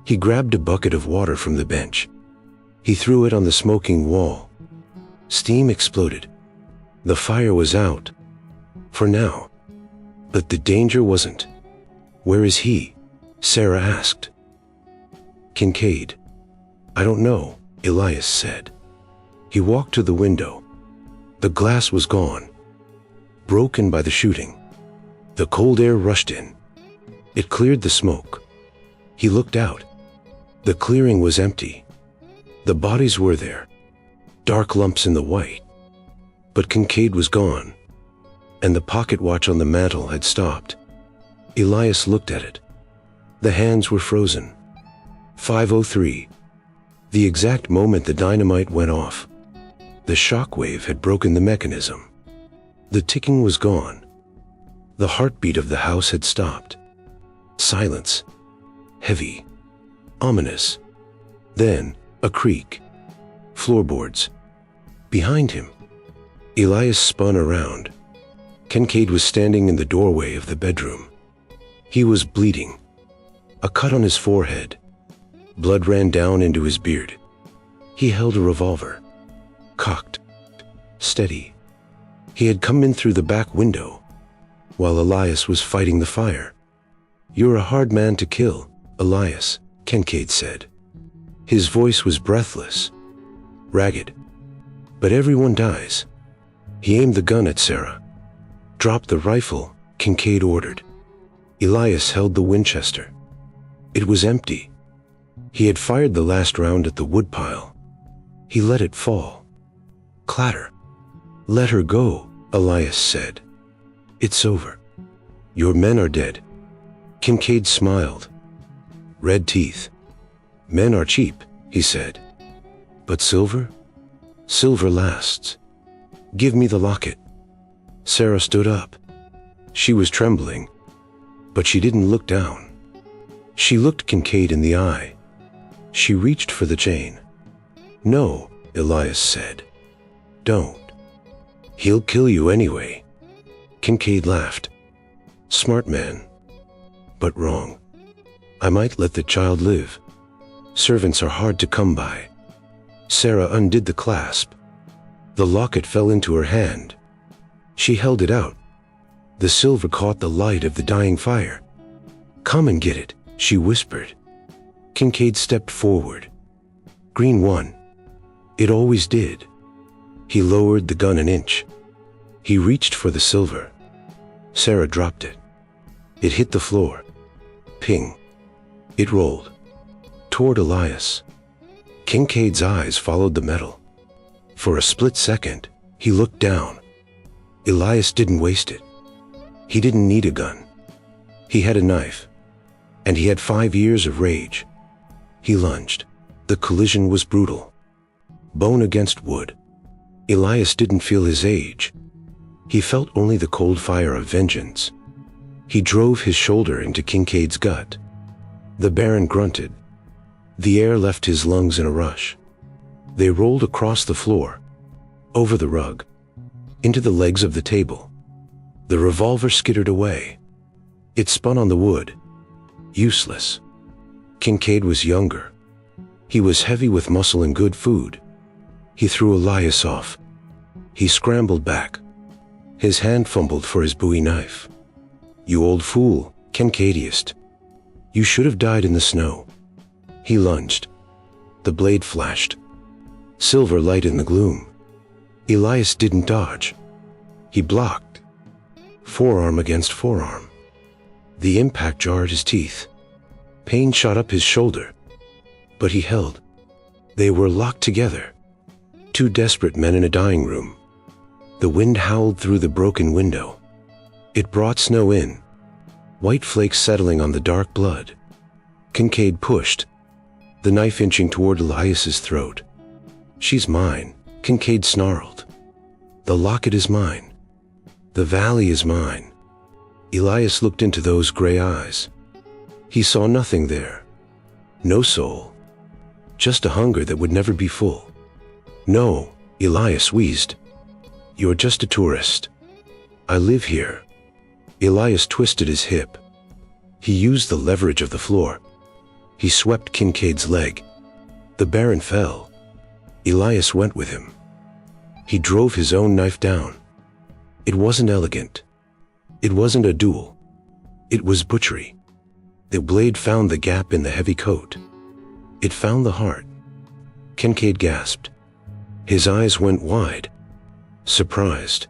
He grabbed a bucket of water from the bench. He threw it on the smoking wall. Steam exploded. The fire was out. For now. But the danger wasn't. "Where is he?" Sarah asked. "Kincaid." "I don't know," Elias said. He walked to the window. The glass was gone, broken by the shooting. The cold air rushed in. It cleared the smoke. He looked out. The clearing was empty. The bodies were there, dark lumps in the white. But Kincaid was gone, and the pocket watch on the mantel had stopped. Elias looked at it. The hands were frozen. 5:03. The exact moment the dynamite went off. The shockwave had broken the mechanism. The ticking was gone. The heartbeat of the house had stopped. Silence. Heavy. Ominous. Then, a creak. Floorboards. Behind him. Elias spun around. Kincaid was standing in the doorway of the bedroom. He was bleeding. A cut on his forehead. Blood ran down into his beard. He held a revolver. Cocked. Steady. He had come in through the back window, while Elias was fighting the fire. "You're a hard man to kill, Elias," Kincaid said. His voice was breathless, ragged. "But everyone dies." He aimed the gun at Sarah. "Drop the rifle," Kincaid ordered. Elias held the Winchester. It was empty. He had fired the last round at the woodpile. He let it fall. Clatter. "Let her go," Elias said. "It's over. Your men are dead." Kincaid smiled. Red teeth. "Men are cheap," he said. "But silver? Silver lasts. Give me the locket." Sarah stood up. She was trembling, but she didn't look down. She looked Kincaid in the eye. She reached for the chain. "No," Elias said. "Don't. He'll kill you anyway." Kincaid laughed. "Smart man. But wrong. I might let the child live. Servants are hard to come by." Sarah undid the clasp. The locket fell into her hand. She held it out. The silver caught the light of the dying fire. "Come and get it," she whispered. Kincaid stepped forward. "Green won. It always did." He lowered the gun an inch. He reached for the silver. Sarah dropped it. It hit the floor. Ping. It rolled. Toward Elias. Kincaid's eyes followed the metal. For a split second, he looked down. Elias didn't waste it. He didn't need a gun. He had a knife. And he had 5 years of rage. He lunged. The collision was brutal. Bone against wood. Elias didn't feel his age. He felt only the cold fire of vengeance. He drove his shoulder into Kincaid's gut. The Baron grunted. The air left his lungs in a rush. They rolled across the floor, over the rug, into the legs of the table. The revolver skittered away. It spun on the wood. Useless. Kincaid was younger. He was heavy with muscle and good food. He threw Elias off. He scrambled back. His hand fumbled for his Bowie knife. "You old fool," Kincaid hissed. "You should have died in the snow." He lunged. The blade flashed. Silver light in the gloom. Elias didn't dodge. He blocked. Forearm against forearm. The impact jarred his teeth. Pain shot up his shoulder. But he held. They were locked together. Two desperate men in a dying room. The wind howled through the broken window. It brought snow in. White flakes settling on the dark blood. Kincaid pushed, the knife inching toward Elias's throat. "She's mine," Kincaid snarled. "The locket is mine. The valley is mine." Elias looked into those gray eyes. He saw nothing there. No soul. Just a hunger that would never be full. "No," Elias wheezed. "You're just a tourist. I live here." Elias twisted his hip. He used the leverage of the floor. He swept Kincaid's leg. The Baron fell. Elias went with him. He drove his own knife down. It wasn't elegant. It wasn't a duel. It was butchery. The blade found the gap in the heavy coat. It found the heart. Kincaid gasped. His eyes went wide. Surprised.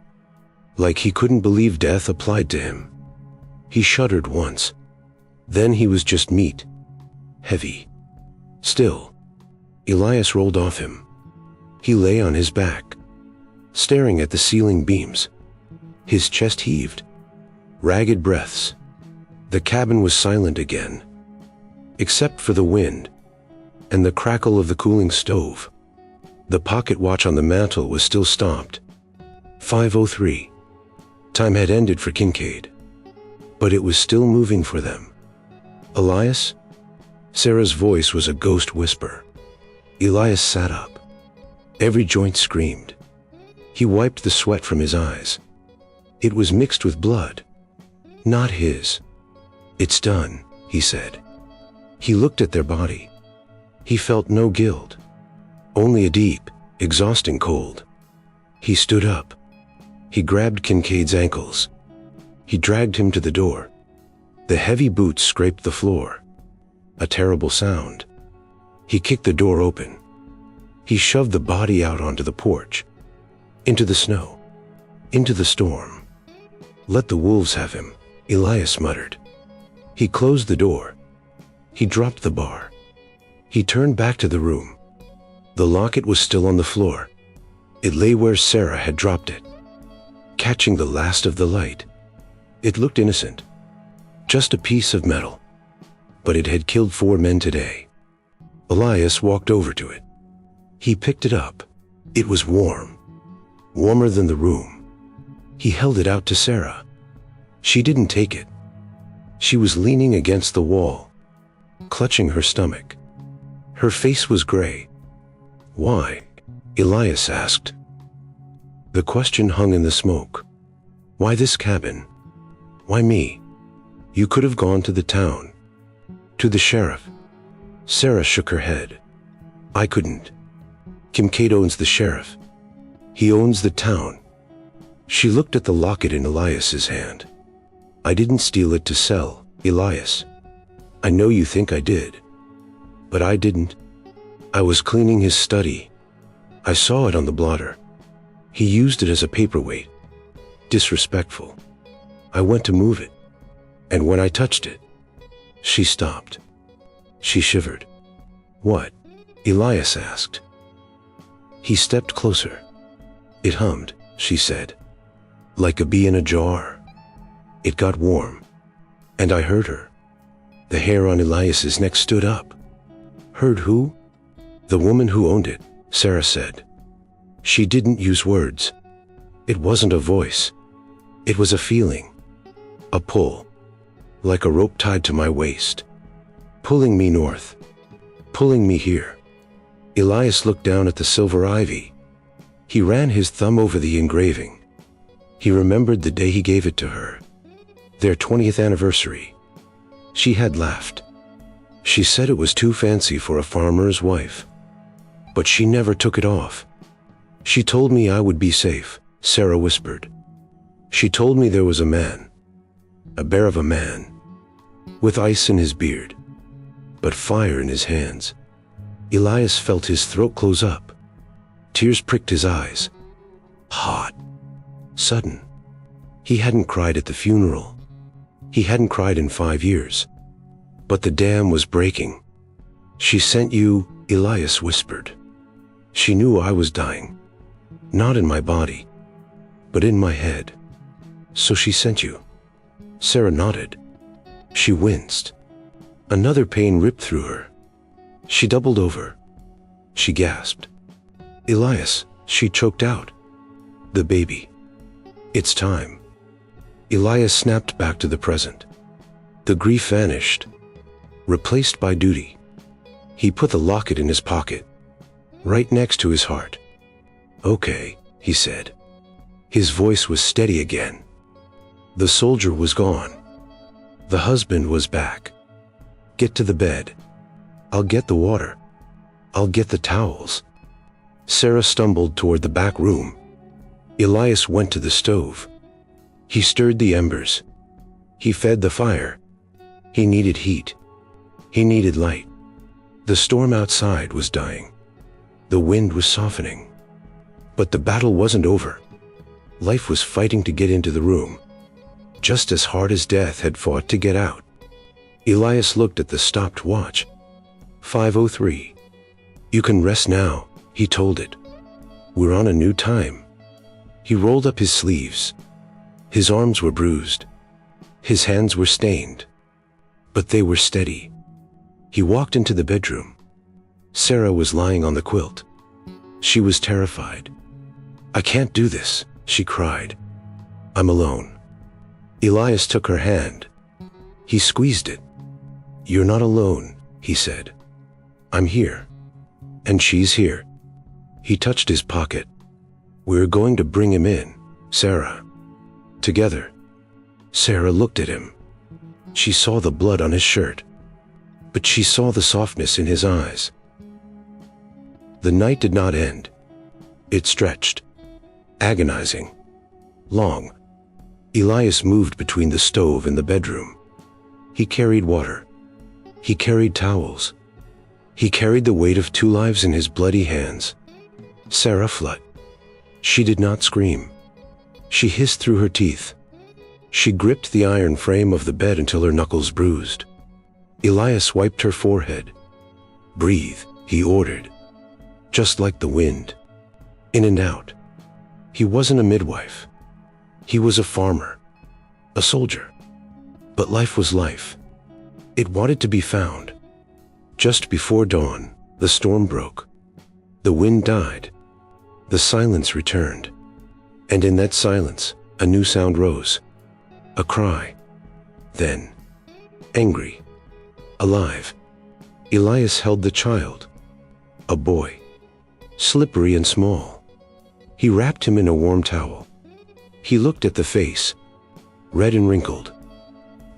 Like he couldn't believe death applied to him. He shuddered once. Then he was just meat. Heavy. Still. Elias rolled off him. He lay on his back, staring at the ceiling beams. His chest heaved. Ragged breaths. The cabin was silent again, except for the wind and the crackle of the cooling stove. The pocket watch on the mantel was still stopped. 5:03. Time had ended for Kincaid, but it was still moving for them. "Elias?" Sarah's voice was a ghost whisper. Elias sat up. Every joint screamed. He wiped the sweat from his eyes. It was mixed with blood. Not his. "It's done," he said. He looked at their body. He felt no guilt, only a deep, exhausting cold. He stood up. He grabbed Kincaid's ankles. He dragged him to the door. The heavy boots scraped the floor. A terrible sound. He kicked the door open. He shoved the body out onto the porch. Into the snow. Into the storm. "Let the wolves have him," Elias muttered. He closed the door. He dropped the bar. He turned back to the room. The locket was still on the floor. It lay where Sarah had dropped it, catching the last of the light. It looked innocent. Just a piece of metal. But it had killed 4 men today. Elias walked over to it. He picked it up. It was warm. Warmer than the room. He held it out to Sarah. She didn't take it. She was leaning against the wall, clutching her stomach. Her face was gray. "Why?" Elias asked. The question hung in the smoke. "Why this cabin? Why me? You could have gone to the town. To the sheriff." Sarah shook her head. "I couldn't. Kincaid owns the sheriff. He owns the town." She looked at the locket in Elias's hand. "I didn't steal it to sell, Elias. I know you think I did. But I didn't. I was cleaning his study. I saw it on the blotter. He used it as a paperweight. Disrespectful. I went to move it. and when I touched it, she stopped. She shivered. "What?" Elias asked. He stepped closer. "It hummed," she said, "like a bee in a jar. It got warm, and I heard her." The hair on Elias's neck stood up. "Heard who?" "The woman who owned it," Sarah said. She didn't use words. It wasn't a voice. It was a feeling. A pull. Like a rope tied to my waist. Pulling me north. Pulling me here. Elias looked down at the silver ivy. He ran his thumb over the engraving. He remembered the day he gave it to her. Their 20th anniversary. She had laughed. She said it was too fancy for a farmer's wife. But she never took it off. "She told me I would be safe," Sarah whispered. "She told me there was a man. A bear of a man. With ice in his beard. But fire in his hands." Elias felt his throat close up. Tears pricked his eyes. Hot. Sudden. He hadn't cried at the funeral. He hadn't cried in 5 years. But the dam was breaking. "She sent you," Elias whispered. "She knew I was dying. Not in my body, but in my head. So she sent you." Sarah nodded. She winced. Another pain ripped through her. She doubled over. She gasped. "Elias," she choked out. "The baby. It's time." Elias snapped back to the present. The grief vanished, replaced by duty. He put the locket in his pocket, right next to his heart. "Okay," he said. His voice was steady again. The soldier was gone. The husband was back. "Get to the bed. I'll get the water. I'll get the towels." Sarah stumbled toward the back room. Elias went to the stove. He stirred the embers. He fed the fire. He needed heat. He needed light. The storm outside was dying. The wind was softening. But the battle wasn't over. Life was fighting to get into the room, just as hard as death had fought to get out. Elias looked at the stopped watch. 5:03. "You can rest now," he told it. "We're on a new time." He rolled up his sleeves. His arms were bruised. His hands were stained. But they were steady. He walked into the bedroom. Sarah was lying on the quilt. She was terrified. "I can't do this," she cried. "I'm alone." Elias took her hand. He squeezed it. "You're not alone," he said. "I'm here. And she's here." He touched his pocket. "We're going to bring him in, Sarah. Together." Sarah looked at him. She saw the blood on his shirt, but she saw the softness in his eyes. The night did not end. It stretched. Agonizing. Long. Elias moved between the stove and the bedroom. He carried water. He carried towels. He carried the weight of 2 lives in his bloody hands. Sarah fled. She did not scream. She hissed through her teeth. She gripped the iron frame of the bed until her knuckles bruised. Elias wiped her forehead. "Breathe," he ordered. Just like the wind. In and out. He wasn't a midwife. He was a farmer. A soldier. But life was life. It wanted to be found. Just before dawn, the storm broke. The wind died. The silence returned. And in that silence, a new sound rose. A cry. Then, angry. Alive. Elias held the child. A boy. Slippery and small. He wrapped him in a warm towel. He looked at the face, red and wrinkled.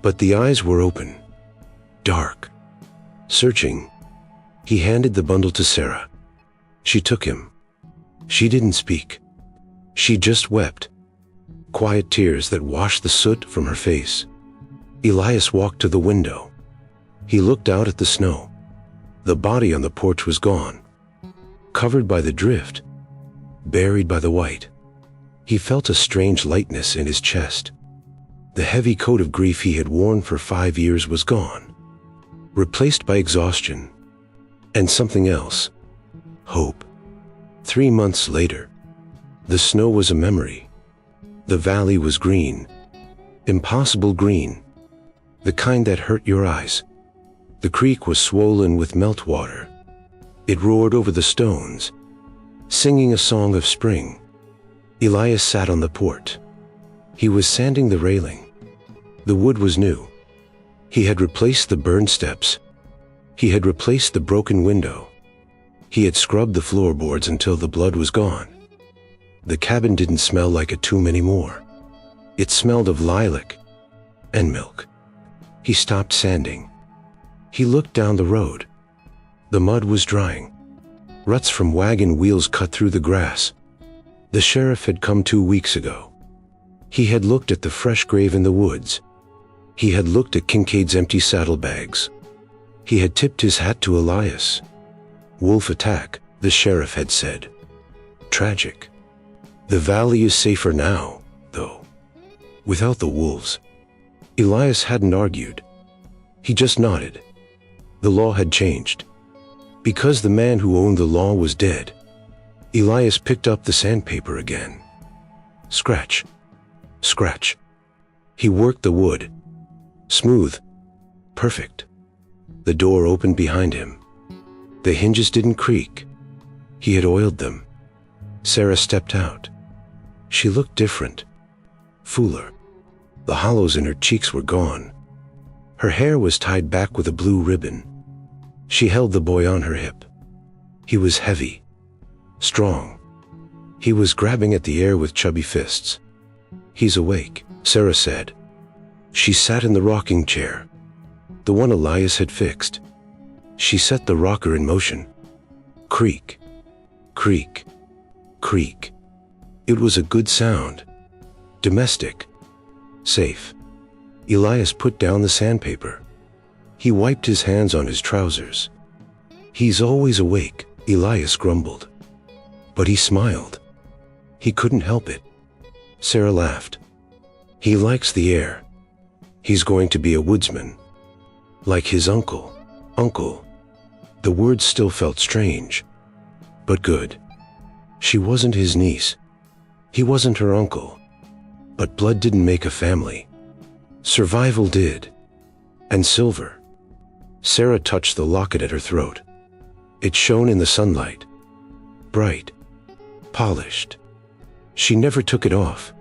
But the eyes were open. Dark. Searching. He handed the bundle to Sarah. She took him. She didn't speak. She just wept. Quiet tears that washed the soot from her face. Elias walked to the window. He looked out at the snow. The body on the porch was gone. Covered by the drift. Buried by the white. He felt a strange lightness in his chest. The heavy coat of grief he had worn for 5 years was gone, replaced by exhaustion and something else: hope. 3 months later, the snow was a memory. The valley was green, impossible green, the kind that hurt your eyes. The creek was swollen with meltwater. It roared over the stones, singing a song of spring. Elias sat on the port. He was sanding the railing. The wood was new. He had replaced the burned steps. He had replaced the broken window. He had scrubbed the floorboards until the blood was gone. The cabin didn't smell like a tomb anymore. It smelled of lilac and milk. He stopped sanding. He looked down the road. The mud was drying. Ruts from wagon wheels cut through the grass. The sheriff had come 2 weeks ago. He had looked at the fresh grave in the woods. He had looked at Kincaid's empty saddlebags. He had tipped his hat to Elias. Wolf attack, the sheriff had said. Tragic. The valley is safer now, though, without the wolves. Elias hadn't argued. He just nodded. The law had changed. Because the man who owned the law was dead, Elias picked up the sandpaper again. Scratch. Scratch. He worked the wood. Smooth. Perfect. The door opened behind him. The hinges didn't creak. He had oiled them. Sarah stepped out. She looked different. Fuller. The hollows in her cheeks were gone. Her hair was tied back with a blue ribbon. She held the boy on her hip. He was heavy. Strong. He was grabbing at the air with chubby fists. He's awake, Sarah said. She sat in the rocking chair, the one Elias had fixed. She set the rocker in motion. Creak. Creak. Creak. It was a good sound. Domestic. Safe. Elias put down the sandpaper. He wiped his hands on his trousers. He's always awake, Elias grumbled. But he smiled. He couldn't help it. Sarah laughed. He likes the air. He's going to be a woodsman. Like his uncle. Uncle. The words still felt strange, but good. She wasn't his niece. He wasn't her uncle. But blood didn't make a family. Survival did. And silver. Sarah touched the locket at her throat. It shone in the sunlight. Bright. Polished. She never took it off.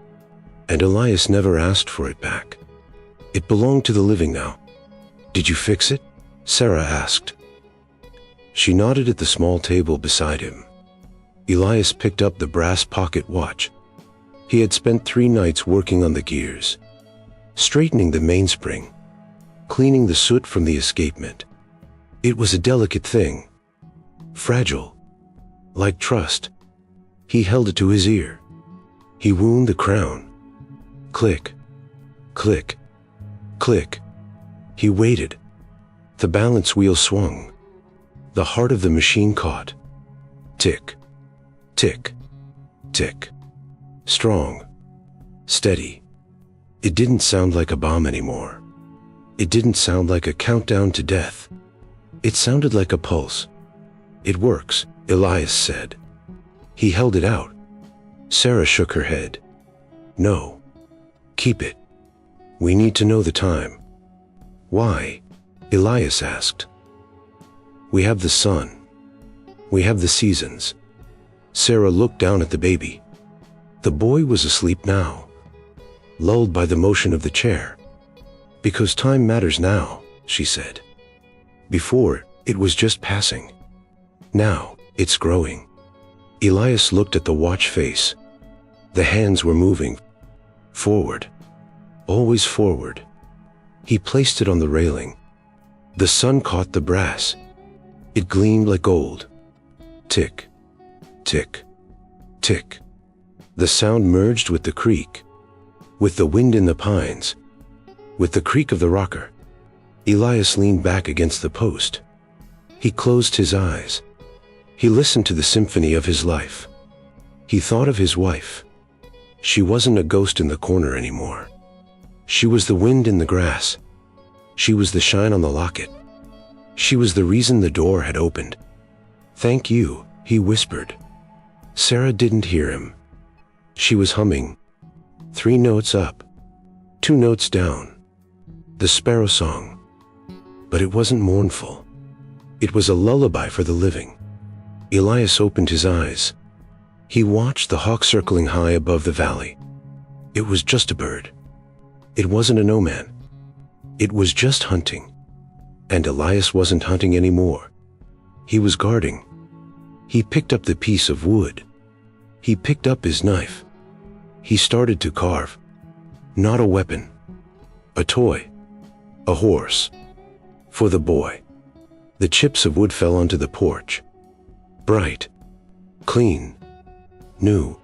And Elias never asked for it back. It belonged to the living now. Did you fix it? Sarah asked. She nodded at the small table beside him. Elias picked up the brass pocket watch. He had spent 3 nights working on the gears, straightening the mainspring, cleaning the soot from the escapement. It was a delicate thing, fragile, like trust. He held it to his ear. He wound the crown. Click, click, click. He waited. The balance wheel swung. The heart of the machine caught. Tick, tick, tick. Strong. Steady. It didn't sound like a bomb anymore. It didn't sound like a countdown to death. It sounded like a pulse. It works, Elias said. He held it out. Sarah shook her head. No. Keep it. We need to know the time. Why? Elias asked. We have the sun. We have the seasons. Sarah looked down at the baby. The boy was asleep now, lulled by the motion of the chair. Because time matters now, she said. Before, it was just passing. Now, it's growing. Elias looked at the watch face. The hands were moving. Forward. Always forward. He placed it on the railing. The sun caught the brass. It gleamed like gold. Tick, tick, tick. The sound merged with the creak, with the wind in the pines, with the creak of the rocker. Elias leaned back against the post. He closed his eyes. He listened to the symphony of his life. He thought of his wife. She wasn't a ghost in the corner anymore. She was the wind in the grass. She was the shine on the locket. She was the reason the door had opened. "Thank you," he whispered. Sarah didn't hear him. She was humming. 3 notes up, 2 notes down. The sparrow song. But it wasn't mournful. It was a lullaby for the living. Elias opened his eyes. He watched the hawk circling high above the valley. It was just a bird. It wasn't a nomad. It was just hunting. And Elias wasn't hunting anymore. He was guarding. He picked up the piece of wood. He picked up his knife. He started to carve. Not a weapon. A toy. A horse. For the boy. The chips of wood fell onto the porch. Bright. Clean. New.